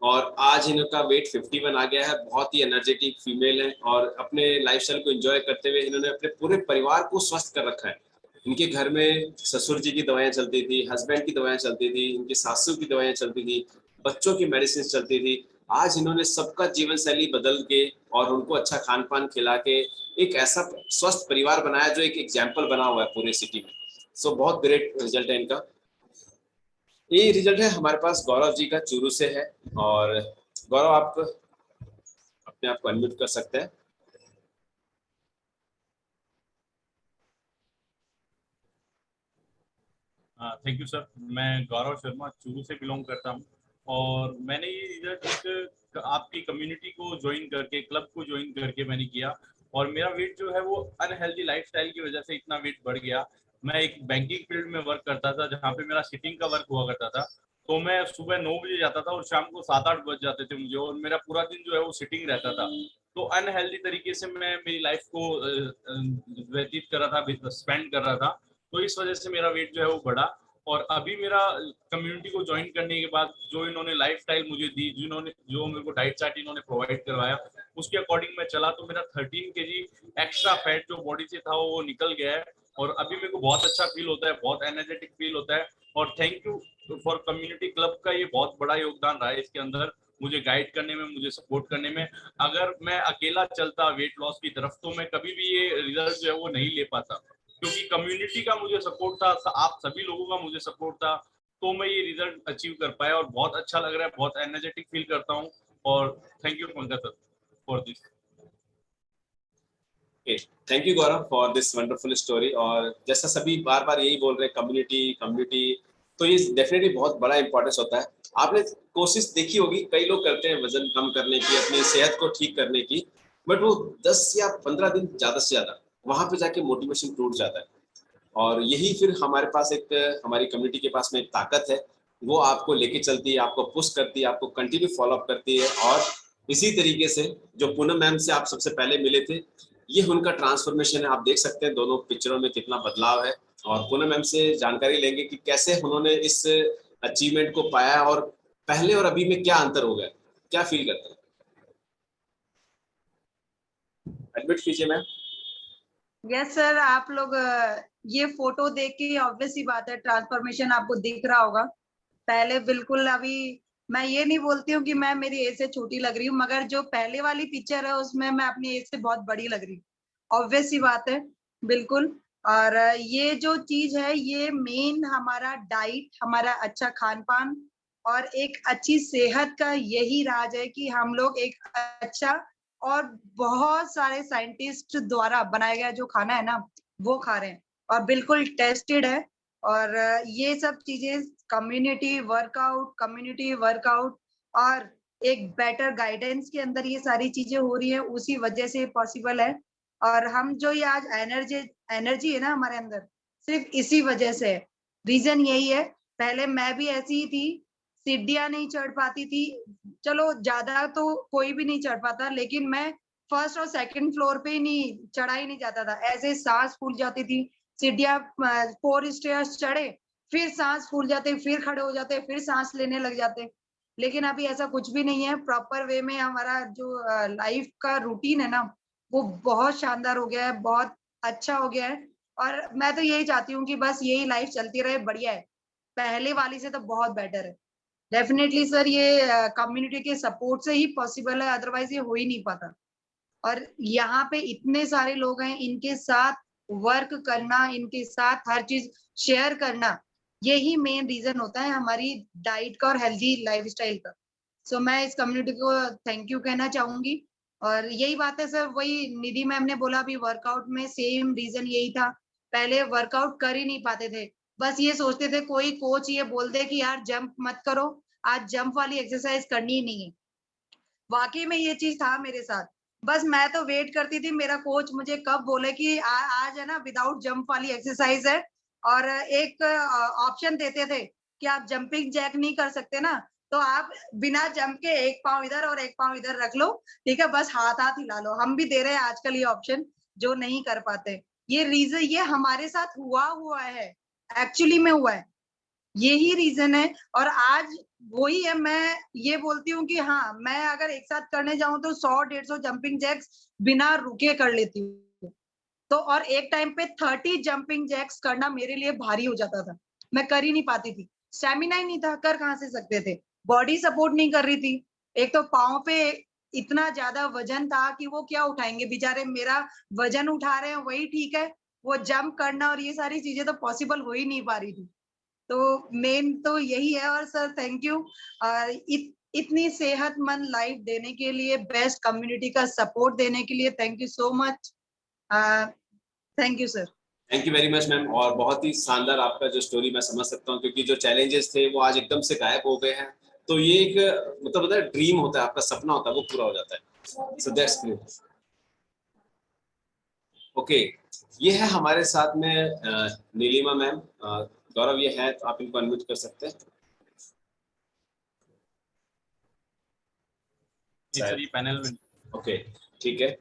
और आज इनका वेट 51 आ गया है। बहुत ही एनर्जेटिक फीमेल है और अपने लाइफस्टाइल को एंजॉय करते हुए इन्होंने अपने पूरे परिवार को स्वस्थ कर रखा है। इनके घर में ससुर जी की दवाएं चलती थी, हस्बैंड की दवाएं चलती थी, इनकी सासू की दवाएं चलती थी, बच्चों की मेडिसिन चलती थी। आज इन्होंने सबका जीवन शैली बदल के और उनको अच्छा खान पान खिला के एक ऐसा स्वस्थ परिवार बनाया जो एक एग्जाम्पल बना हुआ है पूरे सिटी में। सो बहुत ग्रेट रिजल्ट है इनका। ये रिजल्ट है हमारे पास गौरव जी का, चूरू से है। और गौरव, आप अपने आप को अनम्यूट कर सकते हैं। Thank you sir. मैं गौरव शर्मा चूरू से बिलोंग करता हूँ और मैंने ये रिजल्ट एक आपकी कम्युनिटी को ज्वाइन करके, क्लब को ज्वाइन करके मैंने किया और मेरा वेट जो है वो अनहेल्दी लाइफस्टाइल की वजह से इतना वेट बढ़ गया। मैं एक बैंकिंग फील्ड में वर्क करता था जहाँ पे मेरा सिटिंग का वर्क हुआ करता था। तो मैं सुबह 9 बजे जाता था और शाम को 7-8 बज जाते थे मुझे, और मेरा पूरा दिन जो है वो सिटिंग रहता था। तो अनहेल्दी तरीके से मैं मेरी लाइफ को व्यतीत कर रहा था, स्पेंड कर रहा था। तो इस वजह से मेरा वेट जो है वो बढ़ा। और अभी मेरा कम्युनिटी को ज्वाइन करने के बाद जो इन्होंने लाइफस्टाइल मुझे दी, जो मेरे को डाइट चार्ट इन्होंने प्रोवाइड करवाया, उसके अकॉर्डिंग मैं चला तो मेरा 13 kg एक्स्ट्रा फैट जो बॉडी से था वो निकल गया है और अभी मेरे को बहुत अच्छा फील होता है, बहुत एनर्जेटिक फील होता है। और thank you for community club का, ये बहुत बड़ा योगदान रहा है इसके अंदर, मुझे गाइड करने में, मुझे सपोर्ट करने में। अगर मैं अकेला चलता वेट लॉस की तरफ तो मैं कभी भी ये रिजल्ट जो है वो नहीं ले पाता, क्योंकि कम्युनिटी का मुझे सपोर्ट था, आप सभी लोगों का मुझे सपोर्ट था, तो मैं ये रिजल्ट अचीव कर पाया और बहुत अच्छा लग रहा है, बहुत एनर्जेटिक फील करता हूँ। और thank you Pankaj sir for this. Thank you Gaurav for this wonderful story. और जैसा सभी बार बार यही बोल रहे हैं, कम्युनिटी कम्युनिटी, तो ये डेफिनेटली बहुत बड़ा इंपॉर्टेंस होता है। आपने कोशिश देखी होगी, कई लोग करते हैं वजन कम करने की, अपनी सेहत को ठीक करने की, बट वो 10 या 15 दिन ज्यादा से ज्यादा, वहां पे जाके मोटिवेशन टूट जाता है। और यही फिर हमारे पास एक, हमारी कम्युनिटी के पास में एक ताकत है, वो आपको लेके चलती है, आपको पुश करती है, आपको कंटिन्यू फॉलोअप करती है। और इसी तरीके से जो पूनम मैम से आप सबसे पहले मिले थे, ये उनका ट्रांसफॉर्मेशन है। आप देख सकते हैं दोनों पिक्चरों में कितना बदलाव है। और पूनम मैम से जानकारी लेंगे कि कैसे उन्होंने इस अचीवमेंट को पाया और पहले और अभी में क्या अंतर हो गया, क्या फील करते हैं। एडमिट कीजिए मैम। यस सर, आप लोग ये फोटो देख के ऑब्वियस ही बात है ट्रांसफॉर्मेशन आपको दिख रहा होगा। पहले बिल्कुल, अभी मैं ये नहीं बोलती हूँ कि मैं मेरी एज से छोटी लग रही हूँ, मगर जो पहले वाली पिक्चर है उसमें मैं अपनी एज से बहुत बड़ी लग रही हूँ। ऑब्वियस सी बात है, बिल्कुल। और ये जो चीज है, ये मेन हमारा डाइट, हमारा अच्छा खान पान और एक अच्छी सेहत का यही राज है कि हम लोग एक अच्छा और बहुत सारे साइंटिस्ट द्वारा बनाया गया जो खाना है ना, वो खा रहे हैं और बिल्कुल टेस्टेड है। और ये सब चीजें कम्युनिटी वर्कआउट और एक बेटर गाइडेंस के अंदर ये सारी चीजें हो रही है, उसी वजह से पॉसिबल है। और हम जो ये आज एनर्जी है ना हमारे अंदर, सिर्फ इसी वजह से है। रीजन यही है, पहले मैं भी ऐसी ही थी, सीढ़ियां नहीं चढ़ पाती थी। चलो ज्यादा तो कोई भी नहीं चढ़ पाता, लेकिन मैं फर्स्ट और सेकंड फ्लोर पे ही नहीं चढ़ा ही नहीं जाता था, ऐसे सांस फूल जाती थी। सीढ़ियां 4 स्टेयर्स चढ़े, फिर सांस फूल जाते, फिर खड़े हो जाते, फिर सांस लेने लग जाते। लेकिन अभी ऐसा कुछ भी नहीं है, प्रॉपर वे में हमारा जो लाइफ का रूटीन है ना, वो बहुत शानदार हो गया है, बहुत अच्छा हो गया है। और मैं तो यही चाहती हूँ कि बस यही लाइफ चलती रहे, बढ़िया है, पहले वाली से तो बहुत बेटर है। डेफिनेटली सर, ये कम्युनिटी के सपोर्ट से ही पॉसिबल है, अदरवाइज ये हो ही नहीं पाता। और यहाँ पे इतने सारे लोग हैं, इनके साथ वर्क करना, इनके साथ हर चीज शेयर करना, यही मेन रीजन होता है हमारी डाइट का और हेल्दी लाइफस्टाइल का। सो मैं इस कम्युनिटी को थैंक यू कहना चाहूंगी। और यही बात है सर, वही निधि मैम ने बोला अभी, वर्कआउट में सेम रीजन यही था। पहले वर्कआउट कर ही नहीं पाते थे, बस ये सोचते थे कोई कोच ये बोल दे कि यार जंप मत करो, आज जंप वाली एक्सरसाइज करनी ही नहीं है। वाकई में ये चीज था मेरे साथ। बस मैं तो वेट करती थी मेरा कोच मुझे कब बोले कि आज है ना विदाउट जंप वाली एक्सरसाइज है। और एक ऑप्शन देते थे कि आप जंपिंग जैक नहीं कर सकते ना, तो आप बिना जंप के एक पाँव इधर और एक पाँव इधर रख लो, ठीक है, बस हाथ हाथ हिला लो। हम भी दे रहे हैं आजकल ये ऑप्शन जो नहीं कर पाते। ये रीजन ये हमारे साथ हुआ है, एक्चुअली में हुआ है, यही रीजन है। और आज वही है, मैं ये बोलती हूँ कि हाँ, मैं अगर एक साथ करने जाऊं तो 100-150 जंपिंग जैक्स बिना रुके कर लेती हूँ। तो और एक टाइम पे 30 जंपिंग जैक्स करना मेरे लिए भारी हो जाता था, मैं कर ही नहीं पाती थी, स्टेमिना ही नहीं था, कर कहाँ से सकते थे, बॉडी सपोर्ट नहीं कर रही थी। एक तो पाँव पे इतना ज्यादा वजन था कि वो क्या उठाएंगे बेचारे, मेरा वजन उठा रहे हैं वही ठीक है, वो जंप करना और ये सारी चीजें तो पॉसिबल हो ही नहीं पा रही थी। तो मेन तो यही है। और सर थैंक यू इतनी सेहतमंद लाइफ देने के लिए, बेस्ट कम्युनिटी का सपोर्ट देने के लिए, thank you so much. Thank you sir. Thank you very much ma'am. और बहुत ही शानदार आपका जो स्टोरी मैं समझ सकता हूँ, क्योंकि जो चैलेंजेस थे वो आज एकदम से गायब हो गए हैं। तो ये एक मतलब होता है ड्रीम होता है, आपका सपना होता है, वो पूरा हो जाता है। So that's great. ओके, ये है हमारे साथ में नीलिमा मैम। गौरव ये है, तो आप इनको अनम्यूट कर सकते हैं। सर ये पैनल में। ओके, ठीक है।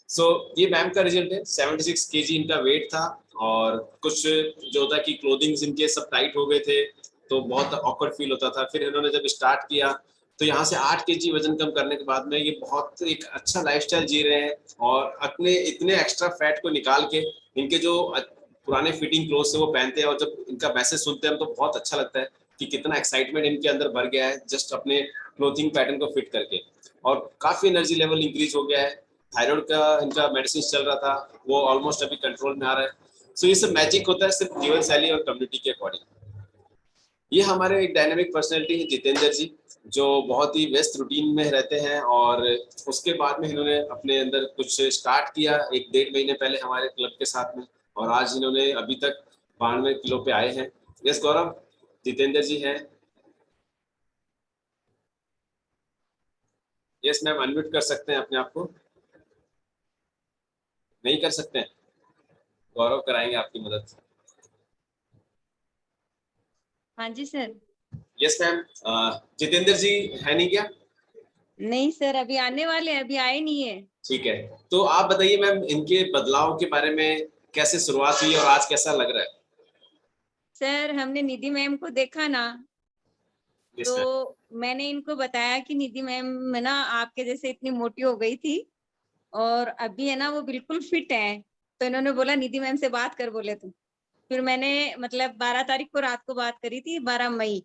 सो ये मैम का रिजल्ट है, 76 केजी इनका वेट था। और कुछ जो होता है कि क्लोथिंग्स इनके सब टाइट हो गए थे, तो बहुत ऑकवर्ड फील होता था। फिर इन्होंने जब स्टार्ट किया तो यहाँ से 8 केजी वजन कम करने के बाद में ये बहुत एक अच्छा लाइफस्टाइल जी रहे हैं। और अपने इतने एक्स्ट्रा फैट को निकाल के इनके जो पुराने फिटिंग क्लोथ्स है वो पहनते हैं, और जब इनका मैसेज सुनते हैं तो बहुत अच्छा लगता है कि कितना एक्साइटमेंट इनके अंदर भर गया है जस्ट अपने क्लोथिंग पैटर्न को फिट करके। और काफी एनर्जी लेवल इंक्रीज हो गया है। थायराइड का इनका मेडिसिन चल रहा था, वो ऑलमोस्ट अभी कंट्रोल में आ रहा है। सो ये सब मैजिक होता है सिर्फ जीवन शैली और कम्युनिटी के अकॉर्डिंग। ये हमारे एक डायनेमिक पर्सनैलिटी है जितेंद्र जी, जो बहुत ही व्यस्त रूटीन में रहते हैं। और उसके बाद में इन्होंने अपने अंदर कुछ स्टार्ट किया 1-1.5 महीने पहले हमारे क्लब के साथ में, और आज इन्होंने अभी तक 92 किलो पे आए हैं। यस गौरव, जितेंद्र जी हैं। यस मैम, अनम्यूट कर सकते हैं अपने आप को। नहीं कर सकते हैं? गौरव कराएंगे आपकी मदद। हाँ जी सर। यस मैम, जितेंद्र जी है नहीं क्या? नहीं सर, अभी आने वाले हैं, अभी आए नहीं है। ठीक है, तो आप बताइए मैम, इनके बदलाव के बारे में, कैसे शुरुआत हुई और आज कैसा लग रहा है? सर हमने निधि मैम को देखा ना, Yes, ma'am. तो मैंने इनको बताया कि निधि मैम है ना आपके जैसे इतनी मोटी हो गई थी और अभी है ना वो बिल्कुल फिट है। तो इन्होंने बोला निधि मैम से बात कर, बोले तो फिर मैंने मतलब 12 तारीख को रात को बात करी थी, 12 मई।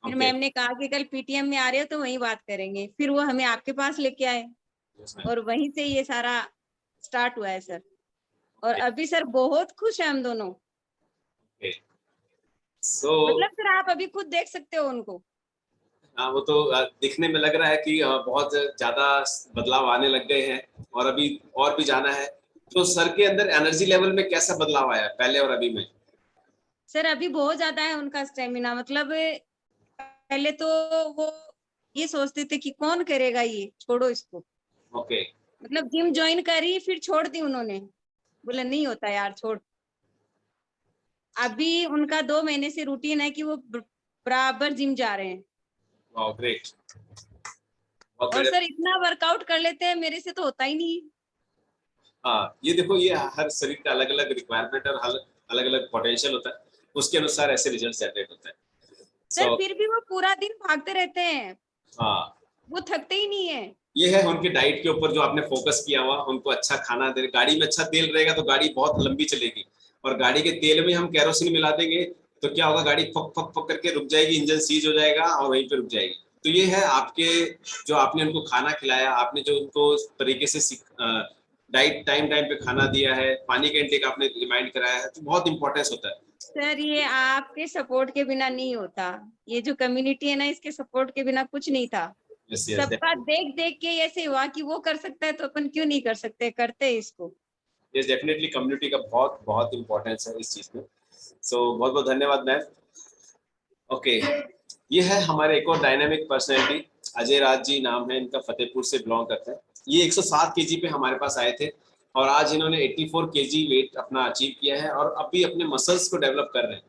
फिर Okay. मैम ने कहा कि कल पीटीएम में आ रहे हो तो वहीं बात करेंगे, फिर वो हमें आपके पास लेके आए Yes, ma'am. और वहीं से ये सारा स्टार्ट हुआ है सर। और अभी सर बहुत खुश है हम दोनों। मतलब सर आप अभी खुद देख सकते हो उनको। हाँ, वो तो दिखने में लग रहा है कि बहुत ज्यादा बदलाव आने लग गए हैं और अभी और भी जाना है। तो सर के अंदर एनर्जी लेवल में कैसा बदलाव आया पहले और अभी में? सर अभी बहुत ज्यादा है उनका स्टेमिना। मतलब पहले तो वो ये सोचते थे कि कौन करेगा, ये छोड़ो इसको। ओके। मतलब जिम ज्वाइन करी फिर छोड़ दी उन्होंने, बोला नहीं होता यार छोड़। अभी उनका 2 महीने से रूटीन है कि वो बराबर जिम जा रहे हैं। वाह, ग्रेट। बहुत और बढ़िया। सर इतना वर्कआउट कर लेते हैं, मेरे से तो होता ही नहीं। हाँ, ये देखो, ये हर शरीर का अलग अलग रिक्वायरमेंट और अलग अलग पोटेंशियल होता है, उसके अनुसार ऐसे रिजल्ट जनरेट होता है। सर सो फिर भी वो पूरा दिन भागते रहते हैं, हाँ, वो थकते ही नहीं है। ये है उनके डाइट के ऊपर जो आपने फोकस किया हुआ। उनको अच्छा खाना दे, गाड़ी में अच्छा तेल रहेगा तो गाड़ी बहुत लंबी चलेगी, और गाड़ी के तेल में हम कैरोसिन मिला देंगे तो क्या होगा, गाड़ी फक फक फक करके रुक जाएगी, इंजन सीज हो जाएगा और वहीं पे रुक जाएगी। तो ये है आपके, जो आपने उनको खाना खिलाया, आपने जो उनको तरीके से डाइट टाइम टाइम पे खाना दिया है, पानी का इंटेक आपने रिमाइंड कराया है, तो बहुत इंपॉर्टेंस होता है। सर ये आपके सपोर्ट के बिना नहीं होता, ये जो कम्युनिटी है ना, इसके सपोर्ट के बिना कुछ नहीं था। यस यस, सबका देख देख के ऐसे हुआ कि वो कर सकता है तो अपन क्यों नहीं कर सकते, करते हैं इसको। यस, डेफिनेटली कम्युनिटी का बहुत बहुत इंपॉर्टेंस है इस चीज में। सो बहुत बहुत धन्यवाद मैम। ओके, ये है हमारे एक और डायनामिक पर्सनैलिटी, अजय राज जी नाम है इनका, फतेहपुर से बिलोंग करते हैं। ये 107 केजी पे हमारे पास आए थे और आज इन्होंने 84 केजी वेट अपना अचीव किया है और अभी अपने मसल्स को डेवलप कर रहे हैं।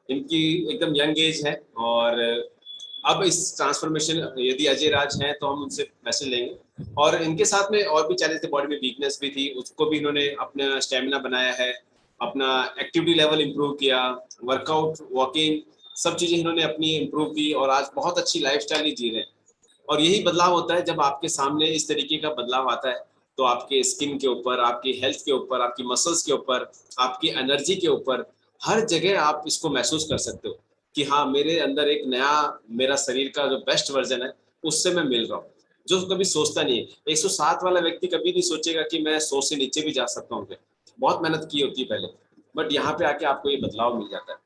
इनकी एकदम यंग एज है और अब इस ट्रांसफॉर्मेशन, यदि अजय राज हैं तो हम उनसे मैसेज लेंगे। और इनके साथ में और भी चैलेंज थे, बॉडी में वीकनेस भी थी, उसको भी इन्होंने अपना स्टेमिना बनाया है, अपना एक्टिविटी लेवल इंप्रूव किया, वर्कआउट, वॉकिंग, सब चीजें इन्होंने अपनी इंप्रूव की और आज बहुत अच्छी लाइफस्टाइल ही जी रहे हैं। और यही बदलाव होता है जब आपके सामने इस तरीके का बदलाव आता है, तो आपके स्किन के ऊपर, आपकी हेल्थ के ऊपर, आपकी मसल्स के ऊपर, आपकी एनर्जी के ऊपर, हर जगह आप इसको महसूस कर सकते हो कि हाँ, मेरे अंदर एक नया, मेरा शरीर का जो बेस्ट वर्जन है उससे मैं मिल रहा हूँ, जो कभी सोचता नहीं है। 107 वाला व्यक्ति कभी नहीं सोचेगा कि मैं 100 से नीचे भी जा सकता हूँ, बहुत मेहनत की होती है पहले, बट यहाँ पे आके आपको ये बदलाव मिल जाता है।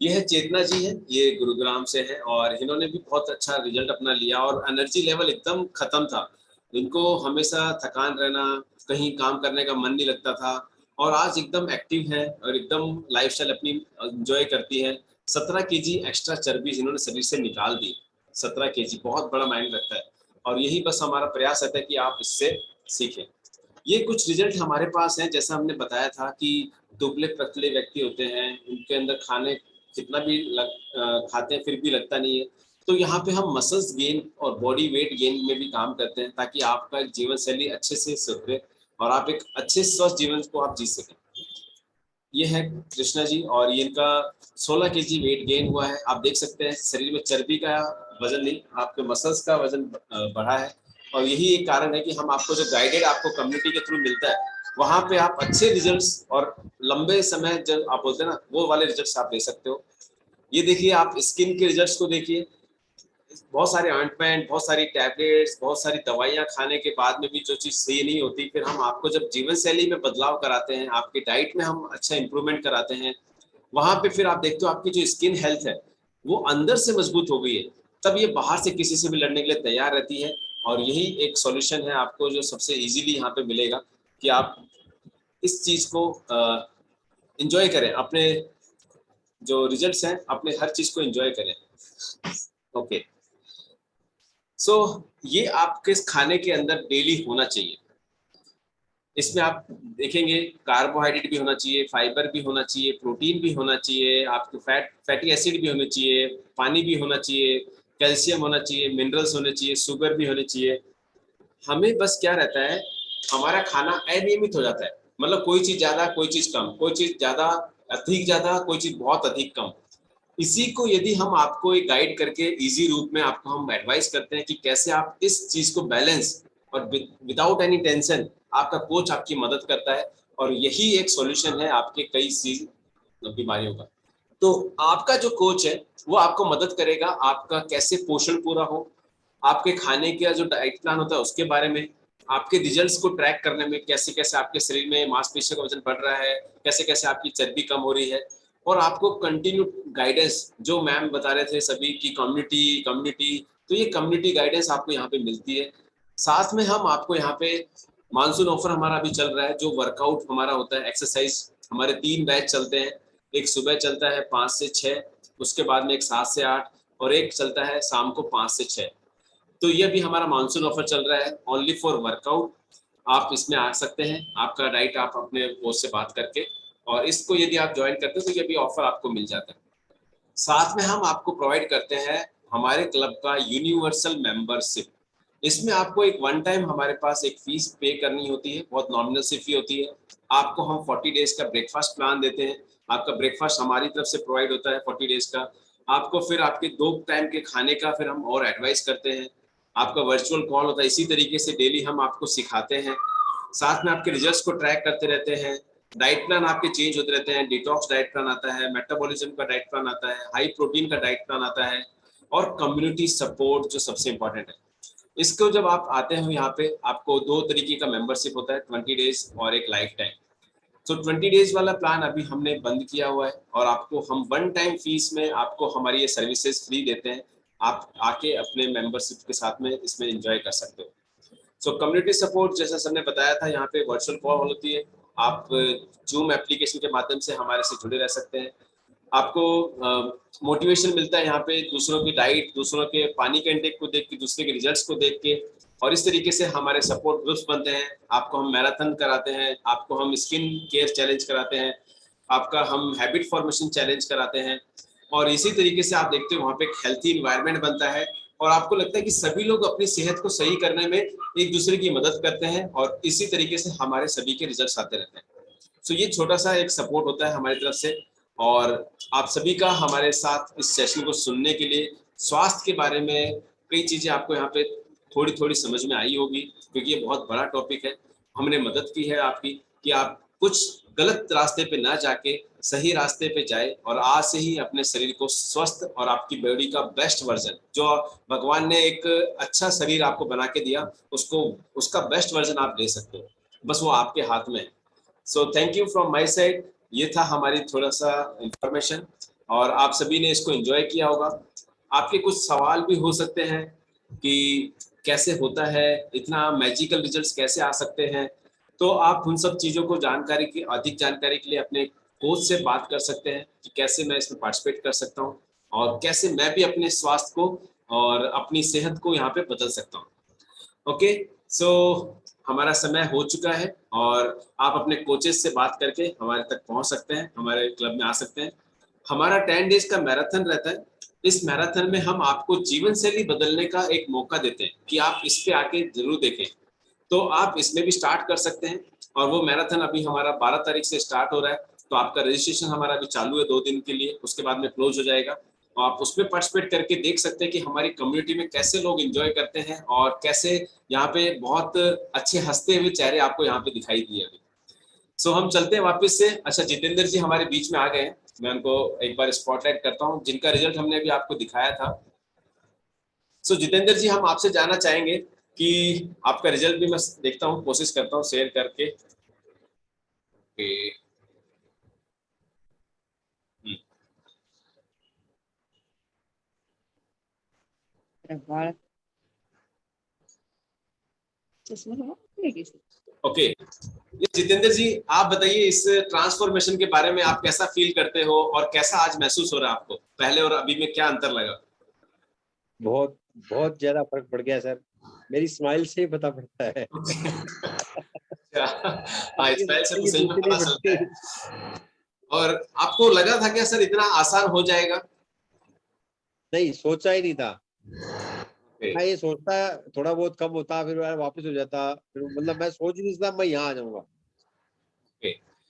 ये है चेतना जी है, ये गुरुग्राम से है और इन्होंने भी बहुत अच्छा रिजल्ट अपना लिया और एनर्जी लेवल एकदम खत्म था, इनको हमेशा थकान रहना, कहीं काम करने का मन नहीं लगता था, और आज एकदम एक्टिव है और एकदम लाइफस्टाइल अपनी एंजॉय करती है। 17 केजी एक्स्ट्रा चर्बी इन्होंने शरीर से निकाल दी। 17 केजी बहुत बड़ा माइंड रखता है और यही बस हमारा प्रयास रहता है कि आप इससे सीखें। ये कुछ रिजल्ट हमारे पास हैं, जैसा हमने बताया था कि दुबले पतले व्यक्ति होते हैं, उनके अंदर खाने कितना भी खाते हैं फिर भी लगता नहीं है। तो यहाँ पे हम मसल्स गेन और बॉडी वेट गेन में भी काम करते हैं ताकि आपका जीवन शैली अच्छे से सुधरे और आप एक अच्छे स्वस्थ जीवन को आप जी सकें। ये है कृष्णा जी और ये इनका 16 केजी वेट गेन हुआ है। आप देख सकते हैं शरीर में चर्बी का वजन नहीं, आपके मसल्स का वजन बढ़ा है और यही एक कारण है कि हम आपको जो गाइडेड आपको कम्युनिटी के थ्रू मिलता है, वहां पे आप अच्छे रिजल्ट्स और लंबे समय जब आप बोलते हैं ना, वो वाले रिजल्ट्स आप ले सकते हो। ये देखिए, आप स्किन के रिजल्ट्स को देखिए, बहुत सारे ऑइंटमेंट, बहुत सारी टैबलेट्स, बहुत सारी दवाइयां खाने के बाद में भी जो चीज सही नहीं होती, फिर हम आपको जब जीवन शैली में बदलाव कराते हैं, आपके डाइट में हम अच्छा इंप्रूवमेंट कराते हैं, वहां पे फिर आप देखते हो आपकी जो स्किन हेल्थ है वो अंदर से मजबूत हो गई है, तब ये बाहर से किसी से भी लड़ने के लिए तैयार रहती है। और यही एक सॉल्यूशन है आपको जो सबसे इजीली यहाँ पे मिलेगा कि आप इस चीज को एंजॉय करें, अपने जो रिजल्ट्स हैं अपने हर चीज को एंजॉय करें। ओके, सो ये आपके खाने के अंदर डेली होना चाहिए। इसमें आप देखेंगे कार्बोहाइड्रेट भी होना चाहिए, फाइबर भी होना चाहिए, प्रोटीन भी होना चाहिए, आपके फैटी एसिड भी होने चाहिए, पानी भी होना चाहिए, कैल्शियम होना चाहिए, मिनरल्स होने चाहिए, शुगर भी होने चाहिए। हमें बस क्या रहता है, हमारा खाना अनियमित हो जाता है, मतलब कोई चीज ज्यादा, कोई चीज कम, कोई चीज ज्यादा, अधिक ज्यादा, कोई चीज बहुत अधिक कम। इसी को यदि हम आपको एक गाइड करके इजी रूप में आपको हम एडवाइस करते हैं कि कैसे आप इस चीज को बैलेंस और विदाउट एनी टेंशन, आपका कोच आपकी मदद करता है और यही एक सॉल्यूशन है आपके कई सी बीमारियों का। तो आपका जो कोच है वो आपको मदद करेगा, आपका कैसे पोषण पूरा हो, आपके खाने का जो डाइट प्लान होता है उसके बारे में, आपके रिजल्ट्स को ट्रैक करने में कैसे कैसे आपके शरीर में मांसपेशियों का वजन बढ़ रहा है, कैसे कैसे आपकी चर्बी कम हो रही है, और आपको कंटिन्यू गाइडेंस जो मैम बता रहे थे सभी की कम्युनिटी, तो ये कम्युनिटी गाइडेंस आपको यहाँ पे मिलती है। साथ में हम आपको यहाँ पे मानसून ऑफर हमारा अभी चल रहा है, जो वर्कआउट हमारा होता है, एक्सरसाइज हमारे 3 बैच चलते हैं। एक सुबह चलता है 5 से 6, उसके बाद में एक 7 से 8, और एक चलता है शाम को 5 से 6। तो ये भी हमारा मानसून ऑफर चल रहा है, ओनली फॉर वर्कआउट। आप इसमें आ सकते हैं, आपका डाइट आप अपने कोच से बात करके, और इसको यदि आप ज्वाइन करते हैं तो ये भी ऑफर आपको मिल जाता है। साथ में हम आपको प्रोवाइड करते हैं हमारे क्लब का यूनिवर्सल मेंबरशिप। इसमें आपको एक वन टाइम हमारे पास एक फीस पे करनी होती है, बहुत नॉमिनल सी फी होती है। आपको हम 40 डेज का ब्रेकफास्ट प्लान देते हैं, आपका ब्रेकफास्ट हमारी तरफ से प्रोवाइड होता है 40 डेज का। आपको फिर आपके 2 टाइम के खाने का फिर हम और एडवाइस करते हैं। आपका वर्चुअल कॉल होता है, इसी तरीके से डेली हम आपको सिखाते हैं। साथ में आपके रिजल्ट्स को ट्रैक करते रहते हैं। डाइट प्लान आपके चेंज होते रहते हैं, डिटॉक्स डाइट प्लान आता है, मेटाबॉलिज्म का डाइट प्लान आता है, हाई प्रोटीन का डाइट प्लान आता है, और कम्युनिटी सपोर्ट जो सबसे इंपॉर्टेंट है। इसको जब आप आते हैं यहाँ पे, आपको 2 तरीके का मेंबरशिप होता है, 20 डेज और एक लाइफ टाइम। तो 20 डेज वाला प्लान अभी हमने बंद किया हुआ है, और आपको हम वन टाइम फीस में आपको हमारी ये सर्विसेज फ्री देते हैं। आप आके अपने मेंबरशिप के साथ में इसमें एंजॉय कर सकते हो। सो कम्युनिटी सपोर्ट जैसा सर ने बताया था, यहाँ पे वर्चुअल कॉल होती है, आप जूम एप्लीकेशन के माध्यम से हमारे से जुड़े रह सकते हैं। आपको मोटिवेशन मिलता है यहाँ पे, दूसरों की डाइट, दूसरों के पानी के इंटेक को देख के, दूसरे के रिजल्ट्स को देख के, और इस तरीके से हमारे सपोर्ट ग्रुप्स बनते हैं। आपको हम मैराथन कराते हैं, आपको हम स्किन केयर चैलेंज कराते हैं, आपका हम हैबिट फॉर्मेशन चैलेंज कराते हैं, और इसी तरीके से आप देखते हो वहाँ पे एक हेल्थी इन्वायरमेंट बनता है, और आपको लगता है कि सभी लोग अपनी सेहत को सही करने में एक दूसरे की मदद करते हैं, और इसी तरीके से हमारे सभी के रिजल्ट्स आते रहते हैं। सो ये छोटा सा एक सपोर्ट होता है हमारी तरफ से, और आप सभी का हमारे साथ इस सेशन को सुनने के लिए। स्वास्थ्य के बारे में कई चीजें आपको यहाँ पे थोड़ी थोड़ी समझ में आई होगी, क्योंकि ये बहुत बड़ा टॉपिक है। हमने मदद की है आपकी कि आप कुछ गलत रास्ते पे ना जाके सही रास्ते पे जाए, और आज से ही अपने शरीर को स्वस्थ और आपकी बॉडी का बेस्ट वर्जन, जो भगवान ने एक अच्छा शरीर आपको बना के दिया, उसको उसका बेस्ट वर्जन आप ले सकते हो, बस वो आपके हाथ में है। So thank you from my side. ये था हमारी थोड़ा सा इंफॉर्मेशन, और आप सभी ने इसको एंजॉय किया होगा। आपके कुछ सवाल भी हो सकते हैं कि कैसे होता है, इतना मैजिकल रिजल्ट्स कैसे आ सकते हैं, तो आप उन सब चीज़ों को अधिक जानकारी के लिए अपने कोच से बात कर सकते हैं कि कैसे मैं इसमें पार्टिसिपेट कर सकता हूँ, और कैसे मैं भी अपने स्वास्थ्य को और अपनी सेहत को यहाँ पे बदल सकता हूँ। ओके, सो हमारा समय हो चुका है, और आप अपने कोचेस से बात करके हमारे तक पहुँच सकते हैं, हमारे क्लब में आ सकते हैं। हमारा 10 डेज का मैराथन रहता है। इस मैराथन में हम आपको जीवन शैली बदलने का एक मौका देते हैं कि आप इस पे आके जरूर देखें। तो आप इसमें भी स्टार्ट कर सकते हैं, और वो मैराथन अभी हमारा 12 तारीख से स्टार्ट हो रहा है। तो आपका रजिस्ट्रेशन हमारा अभी चालू है 2 दिन के लिए, उसके बाद में क्लोज हो जाएगा। आप उसमें पार्टिसिपेट करके देख सकते हैं कि हमारी कम्युनिटी में कैसे लोग एंजॉय करते हैं, और कैसे यहाँ पे बहुत अच्छे हंसते हुए चेहरे आपको यहाँ पे दिखाई दिए अभी। सो हम चलते हैं वापस से। अच्छा, जितेंद्र जी हमारे बीच में आ गए हैं, मैं उनको एक बार स्पॉटलाइट करता हूँ, जिनका रिजल्ट हमने अभी आपको दिखाया था। सो जितेंद्र जी, हम आपसे जानना चाहेंगे कि आपका रिजल्ट भी मैं देखता हूँ, कोशिश करता हूँ शेयर करके। ओके, जितेंद्र जी आप बताइए इस ट्रांसफॉर्मेशन के बारे में, आप कैसा फील करते हो, और कैसा आज महसूस हो रहा है आपको, पहले और अभी में क्या अंतर लगा? बहुत बहुत ज्यादा फर्क पड़ गया सर, मेरी स्माइल से ही पता पड़ता है। स्माइल से तो सही में पता चलता है। और आपको लगा था क्या सर इतना आसान हो जाएगा? नहीं, सोचा ही नहीं था। मैं ये सोचता थोड़ा बहुत कम होता, फिर वापस हो जाता, फिर मतलब मैं सोच नहीं था मैं यहाँ आ जाऊंगा।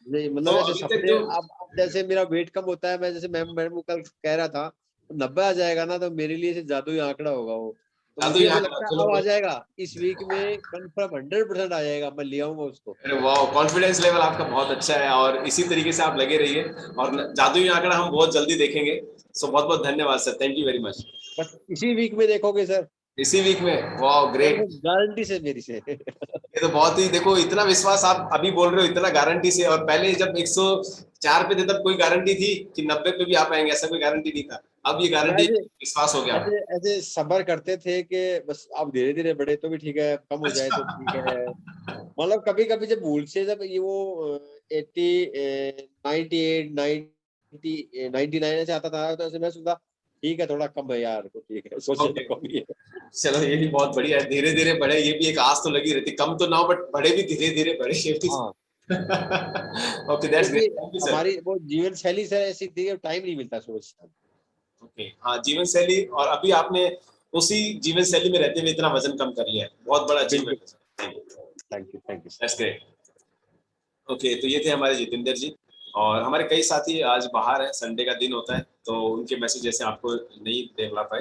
नहीं मतलब तो ऐसे सपने, अब जैसे मेरा वेट कम होता है, मैं जैसे मैम कल कह रहा था 90 आ जाएगा ना, तो मेरे लिए जादुई आंकड़ा होगा वो। तो मुझे ऐसा लगता है अब आ जाएगा, इस वीक में कंफर्म 100% आ जाएगा, मैं ले आऊंगा उसको। अरे वाह, कॉन्फिडेंस लेवल आपका बहुत अच्छा है, और इसी तरीके से आप लगे रहिए, और जादुई आंकड़ा हम बहुत जल्दी देखेंगे। सो बहुत बहुत धन्यवाद sir, thank you very much. बस इसी वीक में देखोगे सर? इसी वीक में? वाह ग्रेट, गारंटी से मेरी से। ये तो बहुत ही, देखो इतना विश्वास आप अभी बोल रहे हो, इतना गारंटी से। और पहले जब 104 पे थे तब कोई गारंटी थी कि 90 पे भी आ पाएंगे? ऐसा कोई गारंटी नहीं था। अब ये गारंटी, विश्वास हो गया। ऐसे ऐसे सबर करते थे कि बस अब धीरे धीरे बढ़े तो भी ठीक है, कम हो जाए तो ठीक है। मतलब कभी कभी जब भूल से जब ये वो 80 98 90 99 ऐसे आता था तो ऐसे मैं सोचता ठीक है थोड़ा कम है यार, तो ठीक है, सोचे Okay. तो कम ही है। चलो ये भी बहुत बढ़िया है, धीरे धीरे बढ़े, ये भी एक आस तो लगी रहती, कम तो ना हो बट बढ़े भी धीरे धीरे बढ़े, ये भी। हाँ ओके दैट्स क्योंकि ग्रेट, थैंक यू सर। हमारी वो जीवन शैली सर ऐसी थी कि टाइम नहीं मिलता सोचता। ओके, हाँ जीवन शैली, और अभी आपने उसी जीवन शैली में रहते हुए इतना वजन कम कर लिया है, बहुत बड़ा अचीवमेंट है sir. Thank you that's great. Okay, तो ये थे हमारे जितेंद्र जी, और हमारे कई साथी आज बाहर है, संडे का दिन होता है तो उनके मैसेज जैसे आपको नहीं देख पाए,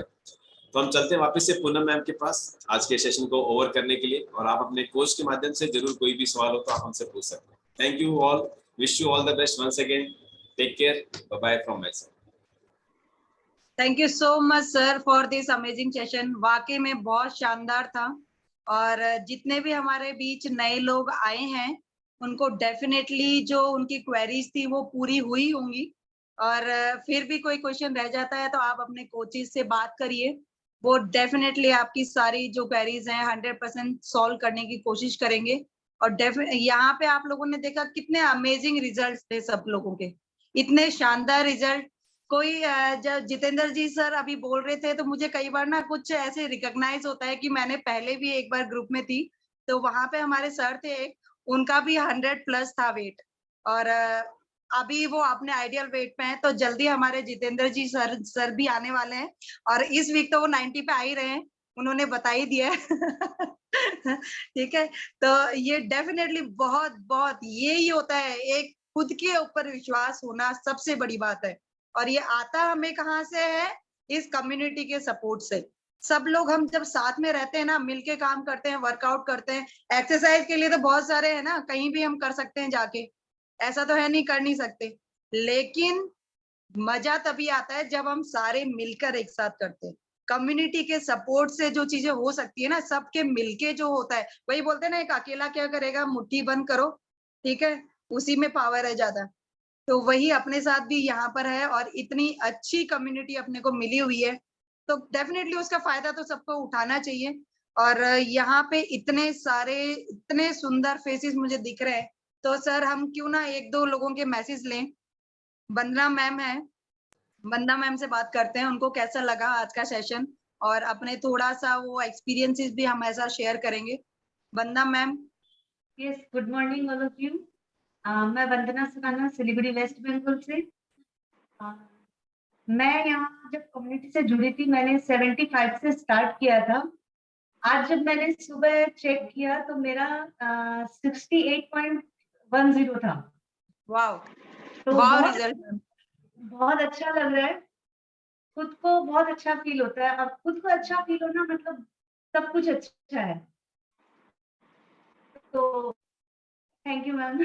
तो हम चलते हैं वापस से पूनम मैम के पास आज के सेशन को ओवर करने के लिए, और आप अपने कोच के माध्यम से जरूर कोई भी सवाल हो तो आप हमसे पूछ सकते हैं। Thank you all, wish you all the best once again, take care, bye bye from my side. Thank you so much sir for this amazing session, वाकई में बहुत शानदार था। और जितने भी हमारे बीच नए लोग आए हैं उनको डेफिनेटली जो उनकी क्वेरीज थी वो पूरी हुई होंगी, और फिर भी कोई क्वेश्चन रह जाता है तो आप अपने कोचेस से बात करिए, वो डेफिनेटली आपकी सारी जो क्वेरीज हैं 100% सॉल्व करने की कोशिश करेंगे। और यहाँ पे आप लोगों ने देखा कितने अमेजिंग रिजल्ट्स थे सब लोगों के, इतने शानदार रिजल्ट। कोई जब जितेंद्र जी सर अभी बोल रहे थे तो मुझे कई बार ना कुछ ऐसे रिकॉग्नाइज होता है कि मैंने पहले भी एक बार ग्रुप में थी, तो वहां पे हमारे सर थे, उनका भी 100+ था वेट, और अभी वो अपने आइडियल वेट पे हैं, तो जल्दी हमारे जितेंद्र जी सर भी आने वाले हैं, और इस वीक तो वो 90 पे आ ही रहे हैं, उन्होंने बता ही दिया है। ठीक है, तो ये डेफिनेटली बहुत बहुत यही होता है, एक खुद के ऊपर विश्वास होना सबसे बड़ी बात है, और ये आता हमें कहाँ से है, इस कम्युनिटी के सपोर्ट से। सब लोग हम जब साथ में रहते हैं ना, मिलके काम करते हैं, वर्कआउट करते हैं, एक्सरसाइज के लिए तो बहुत सारे हैं ना, कहीं भी हम कर सकते हैं जाके, ऐसा तो है नहीं कर नहीं सकते, लेकिन मजा तभी आता है जब हम सारे मिलकर एक साथ करते हैं। कम्युनिटी के सपोर्ट से जो चीजें हो सकती है ना, सबके मिलके जो होता है, वही बोलते हैं ना, एक अकेला क्या करेगा, मुट्ठी बंद करो, ठीक है, उसी में पावर है ज्यादा। तो वही अपने साथ भी यहाँ पर है, और इतनी अच्छी कम्युनिटी अपने को मिली हुई है, तो डेफिनेटली उसका फायदा तो सबको उठाना चाहिए। और यहाँ पे इतने सारे इतने सुंदर फेसेस मुझे दिख रहे हैं, तो सर हम क्यों ना एक दो लोगों के मैसेज लें। वंदना मैम है, वंदना मैम से बात करते हैं, उनको कैसा लगा आज का सेशन, और अपने थोड़ा सा वो एक्सपीरियंसेस भी हमारे साथ शेयर करेंगे। Vandana ma'am. Yes, good morning all of you. मैं वंदना सुखाना, सिलीगुड़ी वेस्ट बंगाल से। मैं यहाँ जब कम्युनिटी से जुड़ी थी, मैंने 75 से स्टार्ट किया था। आज जब मैंने सुबह चेक किया तो मेरा 68.10 था। वाव, तो वाव रिजल्ट, बहुत अच्छा लग रहा है, खुद को बहुत अच्छा फील होता है। अब खुद को अच्छा फील होना मतलब सब कुछ अच्छा है। तो thank you ma'am.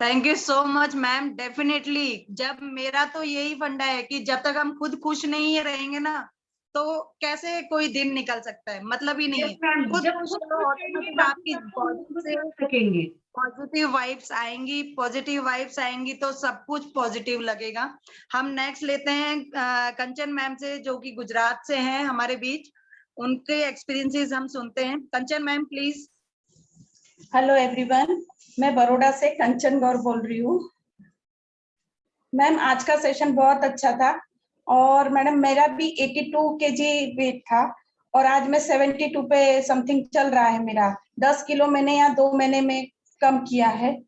Thank you so much ma'am. Definitely, जब मेरा तो यही फंडा है कि जब तक हम खुद खुश नहीं रहेंगे ना, तो कैसे कोई दिन निकल सकता है, मतलब ही नहीं है। खुद जब खुश खुद रहो, खुश रहेंगे ऑटोमेटिक बाकी आपकी सबको बॉडी खुश से रख सकेंगे। पॉजिटिव वाइब्स आएंगी, पॉजिटिव वाइब्स आएंगी तो सब कुछ पॉजिटिव लगेगा। हम नेक्स्ट लेते हैं कंचन मैम से, जो कि गुजरात से हैं हमारे बीच, उनके एक्सपीरियंसेस हम सुनते हैं। कंचन मैम प्लीज। हेलो एवरीवन, मैं बड़ौदा से कंचन गौर बोल रही हूँ। मैम आज का सेशन बहुत अच्छा था, और मैडम मेरा भी 82 kg वेट था, और आज मैं 72 पे समथिंग चल रहा है मेरा। 10 किलो मैंने यहाँ 2 महीने में कम किया है।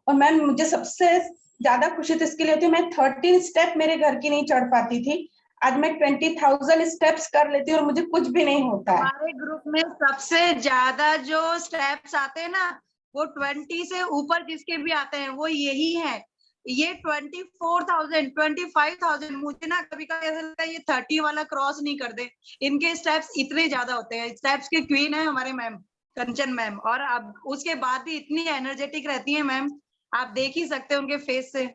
और मैम मुझे सबसे ज्यादा खुशी तो इसके लिए होती है, मैं 13 स्टेप मेरे घर की नहीं चढ़ पाती थी, आज मैं 20,000 स्टेप्स कर लेती हूँ और मुझे कुछ भी नहीं होता है। हमारे ग्रुप में सबसे ज्यादा जो स्टेप्स आते हैं ना, वो 20 से ऊपर जिसके भी आते हैं वो यही है। ये 24,000 25,000, मुझे ना कभी कभी ऐसा लगता है ये 30 वाला क्रॉस नहीं कर दे, इनके स्टेप्स इतने ज्यादा होते हैं। स्टेप्स के क्वीन है हमारे मैम कंचन मैम, और अब उसके बाद भी इतनी एनर्जेटिक रहती है मैम, आप देख ही सकते हैं उनके फेस से।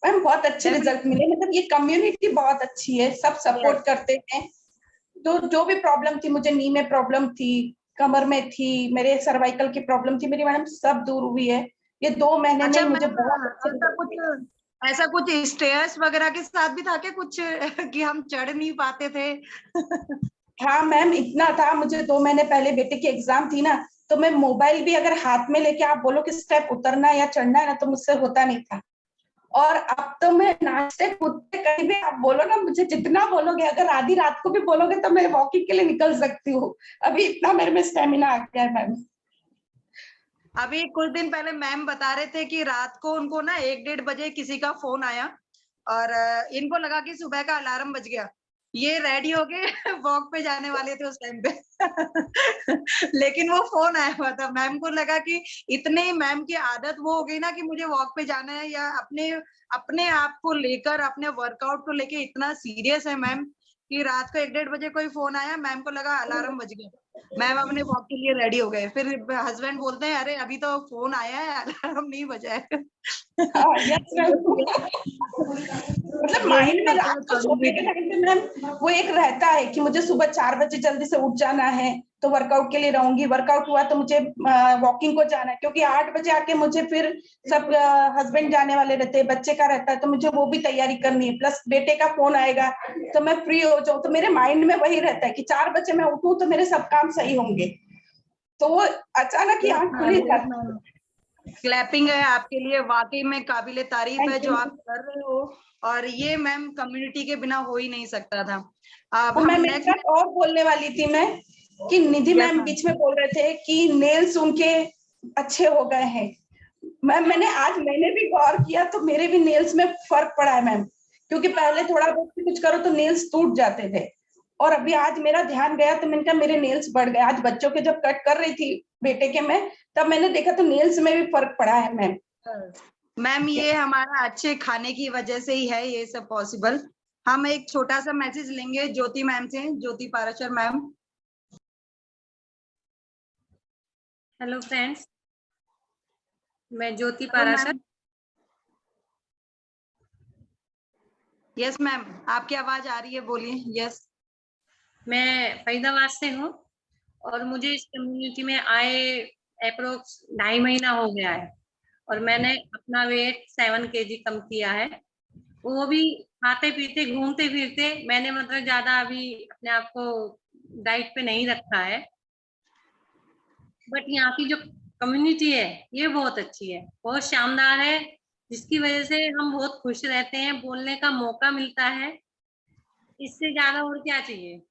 मैम बहुत अच्छे रिजल्ट मिले, मतलब ये कम्युनिटी बहुत अच्छी है, सब सपोर्ट करते हैं। तो जो भी प्रॉब्लम थी, मुझे नी में प्रॉब्लम थी, कमर में थी, मेरे सर्वाइकल की प्रॉब्लम थी, मेरी मैडम सब दूर हुई है ये 2 महीने में। मुझे बहुत ऐसा कुछ स्ट्रेस वगैरह के साथ भी था क्या कुछ कि हम चढ़ नहीं पाते थे? हाँ मैम, इतना था, मुझे 2 महीने पहले बेटे की एग्जाम थी ना, तो मैं मोबाइल भी अगर हाथ में लेके आप बोलो कि स्टेप उतरना या चढ़ना है ना, तो मुझसे होता नहीं था। और अब तो मैं नाचते कूदते कहीं भी आप बोलो ना, मुझे जितना बोलोगे, अगर आधी रात को भी बोलोगे तो मैं वॉकिंग के लिए निकल सकती हूँ। अभी इतना मेरे में स्टेमिना आ गया है मैम। अभी कुछ दिन पहले मैम बता रहे थे कि रात को उनको ना 1-1:30 बजे किसी का फोन आया और इनको लगा कि सुबह का अलार्म बज गया, ये रेडी हो गए वॉक पे जाने वाले थे उस टाइम पे लेकिन वो फोन आया हुआ था। मैम को लगा कि इतने ही मैम की आदत वो हो गई ना कि मुझे वॉक पे जाना है, या अपने अपने आप को लेकर, अपने वर्कआउट को लेके इतना सीरियस है मैम कि रात को 1-1:30 बजे कोई फोन आया, मैम को लगा अलार्म बज गया, मैम अपने वॉक के लिए रेडी हो गए। फिर हस्बैंड बोलते हैं अरे अभी तो फोन आया है, अलार्म नहीं बजा है। मतलब माइंड में रात को सोने के टाइम पे मैम वो एक रहता है कि मुझे सुबह 4 बजे जल्दी से उठ जाना है, तो वर्कआउट के लिए रहूंगी, वर्कआउट हुआ तो मुझे वॉकिंग को जाना है, क्योंकि 8 बजे आके मुझे फिर सब हस्बैंड जाने वाले रहते हैं, बच्चे का रहता है, तो मुझे वो भी तैयारी करनी है, प्लस बेटे का फोन आएगा तो मैं फ्री हो जाऊं। तो मेरे माइंड में वही रहता है कि 4 बजे मैं उठूं तो मेरे सब काम सही होंगे, तो वो अचानक ही आंख खुली जाती। क्लैपिंग है आपके लिए, वाकई में काबिले तारीफ है जो आप कर रहे हो, और ये मैम कम्युनिटी के बिना हो ही नहीं सकता था। अब मैं हम एक बात और बोलने वाली थी मैं कि निधि मैम बीच में बोल रहे थे कि नेल्स उनके अच्छे हो गए हैं। मैम मैंने भी गौर किया तो मेरे भी नेल्स में फर्क पड़ा है मैम, क्योंकि पहले थोड़ा बहुत कुछ करो तो नेल्स टूट जाते थे, और अभी आज मेरा ध्यान गया तो मैंने कहा मेरे नेल्स बढ़ गए। आज बच्चों के जब कट कर रही थी बेटे के मैं, तब मैंने देखा तो नेल्स में भी फर्क पड़ा है मैम। मैम ये हमारा अच्छे खाने की वजह से ही है ये सब पॉसिबल। हम एक छोटा सा मैसेज लेंगे ज्योति मैम से, ज्योति पाराशर मैम। हेलो फ्रेंड्स, मैं ज्योति पाराशर। यस मैम, आपकी आवाज आ रही है, बोलिए। यस, मैं फरीदाबाद से हूँ और मुझे इस कम्युनिटी में आए अप्रोक्स 2.5 महीना हो गया है, और मैंने अपना वेट 7 kg कम किया है, वो भी खाते पीते घूमते फिरते। मैंने मतलब ज्यादा अभी अपने आप को डाइट पे नहीं रखा है, बट यहाँ की जो कम्युनिटी है ये बहुत अच्छी है, बहुत शानदार है, जिसकी वजह से हम बहुत खुश रहते हैं, बोलने का मौका मिलता है, इससे ज्यादा और क्या चाहिए।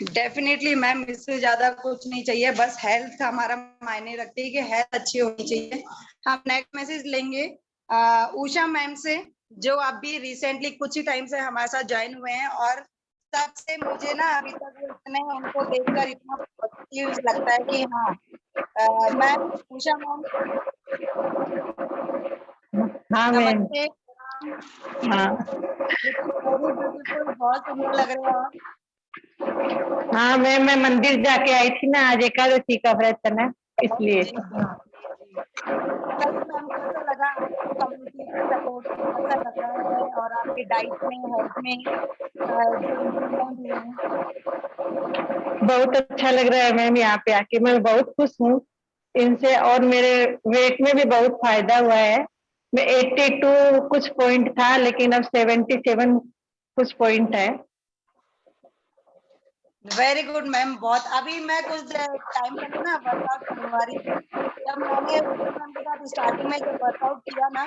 डेफिनेटली मैम, इससे ज्यादा कुछ नहीं चाहिए, बस हेल्थ हमारा मायने रखती है कि हेल्थ अच्छी होनी चाहिए। हम नेक्स्ट मैसेज लेंगे उषा मैम से, जो अभी रिसेंटली कुछ ही टाइम से हमारे साथ ज्वाइन हुए हैं, और सबसे मुझे ना अभी तक इतने उनको देखकर इतना पॉजिटिव लगता है कि हाँ मैम, उषा मैम। हाँ मैम। नमस्ते। हाँ, बहुत सुंदर लग रहे हो आप। हाँ मैम, मैं मंदिर जाके आई थी ना, आज एकादशी का व्रत है ना, इसलिए। मैम कैसा लगा आपको कम्युनिटी का सपोर्ट, कैसा लग रहा है, और आपकी डाइट में, हेल्थ में जो इम्प्रूवमेंट हुए हैं? बहुत अच्छा लग रहा है मैम, यहाँ पे आके मैं बहुत खुश हूँ इनसे, और मेरे वेट में भी बहुत फायदा हुआ है। मैं 82 कुछ पॉइंट था, लेकिन अब 77 कुछ पॉइंट है। वेरी गुड मैम, बहुत। अभी मैं कुछ टाइम पहले ना वर्कआउट करवा रही थी, जब मैंने मैम के साथ स्टार्टिंग में जब वर्कआउट किया ना,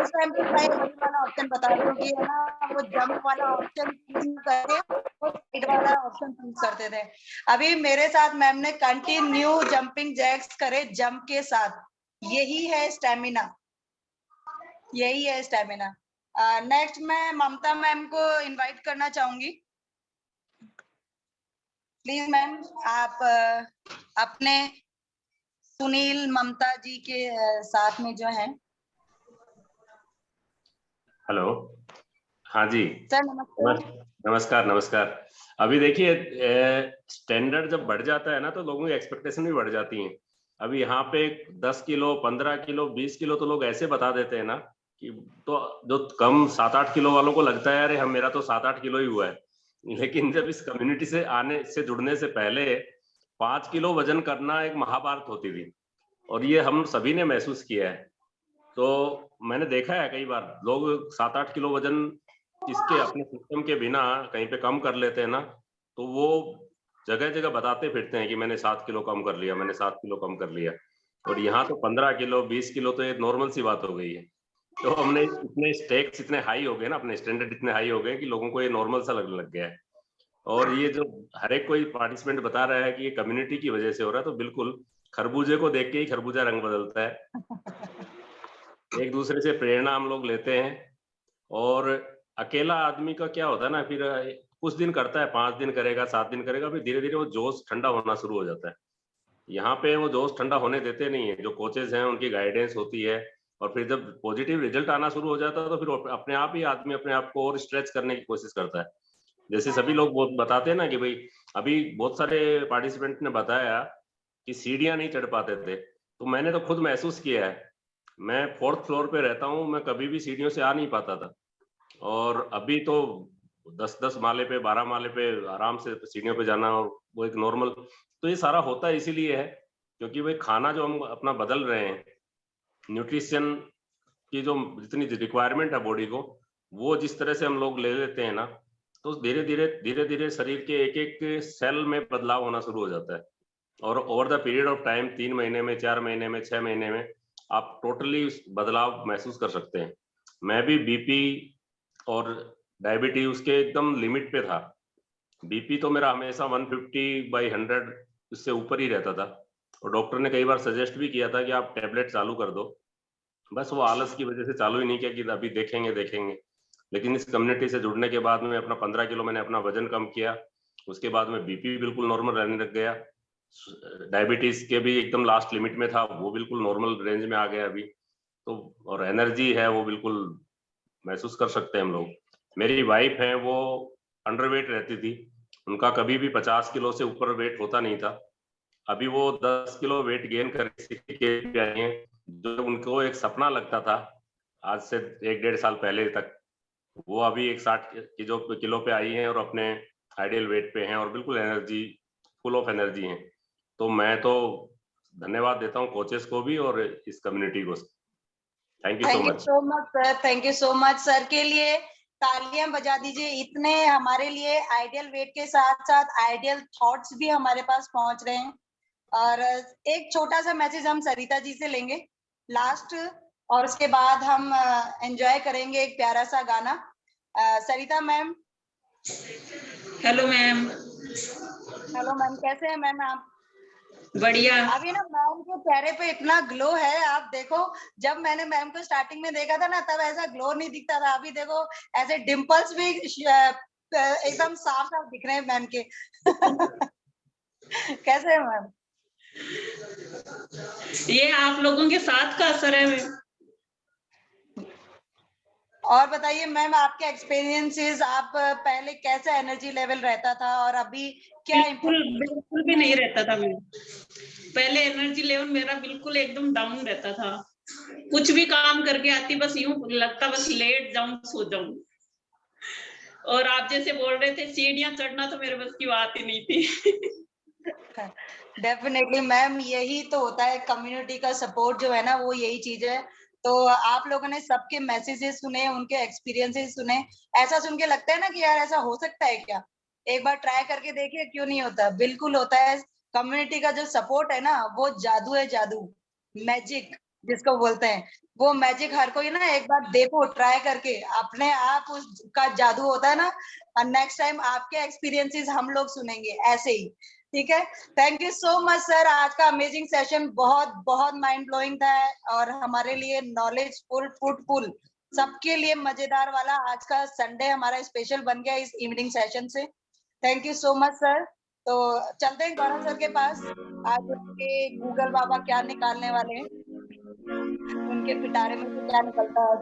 उस टाइम पे मैं वही वाला ऑप्शन बता रही हूँ कि है ना, वो जंप वाला ऑप्शन चूज करके वो साइड वाला ऑप्शन चूज करते थे। अभी मेरे साथ मैम ने कंटिन्यू जंपिंग जैक्स करे जंप के साथ, यही है स्टेमिना, यही है स्टेमिना। नेक्स्ट मैं ममता मैम को इनवाइट करना चाहूंगी। प्लीज मैम, आप अपने सुनील ममता जी के साथ में जो है। हेलो, हाँ जी सर नमस्ते। नमस्कार नमस्कार। अभी देखिए, स्टैंडर्ड जब बढ़ जाता है ना, तो लोगों की एक्सपेक्टेशन भी बढ़ जाती हैं। अभी यहाँ पे 10 किलो 15 किलो 20 किलो तो लोग ऐसे बता देते हैं ना कि, तो जो कम 7-8 किलो वालों को लगता है अरे हम मेरा तो 7-8 किलो ही हुआ है, लेकिन जब इस कम्युनिटी से आने से जुड़ने से पहले 5 किलो वजन करना एक महाभारत होती थी, और ये हम सभी ने महसूस किया है। तो मैंने देखा है कई बार लोग 7-8 किलो वजन इसके अपने सिस्टम के बिना कहीं पे कम कर लेते हैं ना, तो वो जगह जगह बताते फिरते हैं कि मैंने 7 किलो कम कर लिया, मैंने 7 किलो कम कर लिया। और यहाँ तो 15 किलो 20 किलो तो ये नॉर्मल सी बात हो गई है। तो हमने इतने स्टेक्स इतने हाई हो गए ना, अपने स्टैंडर्ड इतने हाई हो गए कि लोगों को ये नॉर्मल सा लगने लग गया है। और ये जो हर एक कोई पार्टिसिपेंट बता रहा है कि ये कम्युनिटी की वजह से हो रहा है, तो बिल्कुल खरबूजे को देख के ही खरबूजा रंग बदलता है। एक दूसरे से प्रेरणा हम लोग लेते हैं, और अकेला आदमी का क्या होता है ना, फिर कुछ दिन करता है, 5 दिन करेगा 7 दिन करेगा, फिर धीरे धीरे वो जोश ठंडा होना शुरू हो जाता है। यहाँ पे वो जोश ठंडा होने देते नहीं है, जो कोचेज हैं उनकी गाइडेंस होती है, और फिर जब पॉजिटिव रिजल्ट आना शुरू हो जाता है तो फिर अपने आप ही आदमी अपने आप को और स्ट्रेच करने की कोशिश करता है। जैसे सभी लोग बताते हैं ना कि भाई अभी बहुत सारे पार्टिसिपेंट ने बताया कि सीढ़ियां नहीं चढ़ पाते थे, तो मैंने तो खुद महसूस किया है। मैं 4th फ्लोर पे रहता हूँ, मैं कभी भी सीढ़ियों से आ नहीं पाता था, और अभी तो 10-10 माले पे 12 माले पे आराम से सीढ़ियों पे जाना, और वो एक नॉर्मल। तो ये सारा होता है इसीलिए है क्योंकि भाई खाना जो हम अपना बदल रहे हैं, न्यूट्रिशन की जो जितनी रिक्वायरमेंट है बॉडी को, वो जिस तरह से हम लोग ले लेते हैं ना, तो धीरे धीरे शरीर के एक एक सेल में बदलाव होना शुरू हो जाता है, और over the period of time 3 महीने में 4 महीने में 6 महीने में आप टोटली बदलाव महसूस कर सकते हैं। मैं भी बीपी और डायबिटीज उसके एकदम लिमिट पे था। बीपी तो मेरा हमेशा 150/100 उससे ऊपर ही रहता था, और डॉक्टर ने कई बार सजेस्ट भी किया था कि आप टैबलेट चालू कर दो, बस वो आलस की वजह से चालू ही नहीं किया कि अभी देखेंगे। लेकिन इस कम्युनिटी से जुड़ने के बाद में अपना 15 किलो मैंने अपना वजन कम किया, उसके बाद में बीपी बिल्कुल नॉर्मल रहने लग गया, डायबिटीज के भी एकदम लास्ट लिमिट में था, वो बिल्कुल नॉर्मल रेंज में आ गया अभी तो। और एनर्जी है वो बिल्कुल महसूस कर सकते हैं हम लोग। मेरी वाइफ है वो अंडरवेट रहती थी, उनका कभी भी 50 किलो से ऊपर वेट होता नहीं था, अभी वो 10 किलो वेट गेन करके आई हैं, जो उनको एक सपना लगता था आज से 1-1.5 साल पहले तक, वो अभी 60 किलो पे आई हैं और अपने आइडियल वेट पे हैं, और बिल्कुल एनर्जी फुल ऑफ एनर्जी हैं। तो मैं तो धन्यवाद देता हूँ कोचेस को भी और इस कम्युनिटी को। Thank you so much sir, thank you so much sir के लिए तालियां बजा दीजिए। इतने हमारे लिए आइडियल वेट के साथ साथ आइडियल थॉट्स भी हमारे पास पहुंच रहे हैं। और एक छोटा सा मैसेज हम सरिता जी से लेंगे लास्ट, और उसके बाद हम एंजॉय करेंगे एक प्यारा सा गाना। Sarita ma'am. Hello ma'am. Hello ma'am, कैसे हैं मैम आप? बढ़िया। अभी ना मैम के चेहरे पे इतना ग्लो है, आप देखो, जब मैंने मैम को स्टार्टिंग में देखा था ना तब ऐसा ग्लो नहीं दिखता था, अभी देखो ऐसे डिंपल्स भी एकदम साफ साफ दिख रहे हैं मैम के। कैसे है मैम? ये आप लोगों के साथ का असर है मैम। और बताइए मैम, आपके एक्सपीरियंसेस, आप पहले कैसा एनर्जी लेवल रहता था और अभी क्या? बिल्कुल भी नहीं रहता था मैम। पहले एनर्जी लेवल मेरा बिल्कुल एकदम डाउन रहता था, कुछ भी काम करके आती बस यूं लगता बस लेट जाऊं सो जाऊं। और आप जैसे बोल रहे थे सीढ़ियां चढ़ना, तो मेरे बस की बात ही नहीं थी। डेफिनेटली मैम, यही तो होता है कम्युनिटी का सपोर्ट जो है ना, वो यही चीज है। तो आप लोगों ने सबके मैसेजेस सुने, उनके एक्सपीरियंसेस सुने, ऐसा सुन के लगता है ना कि यार ऐसा हो सकता है क्या, एक बार ट्राई करके देखिए, क्यों नहीं होता, बिल्कुल होता है। कम्युनिटी का जो सपोर्ट है ना, वो जादू है, जादू, मैजिक जिसको बोलते हैं, वो मैजिक हर कोई ना एक बार देखो ट्राई करके, अपने आप उसका जादू होता है ना। और नेक्स्ट टाइम आपके एक्सपीरियंसेस हम लोग सुनेंगे ऐसे ही, ठीक है? Thank you so much sir, आज का अमेजिंग सेशन बहुत बहुत माइंड ब्लोइंग था, और हमारे लिए नॉलेजफुल, फ्रूटफुल, सबके लिए मजेदार वाला आज का संडे हमारा स्पेशल बन गया इस इवनिंग सेशन से। Thank you so much sir. तो चलते हैं गौरव सर के पास, आज उनके गूगल बाबा क्या निकालने वाले हैं, उनके पिटारे में से क्या निकलता है।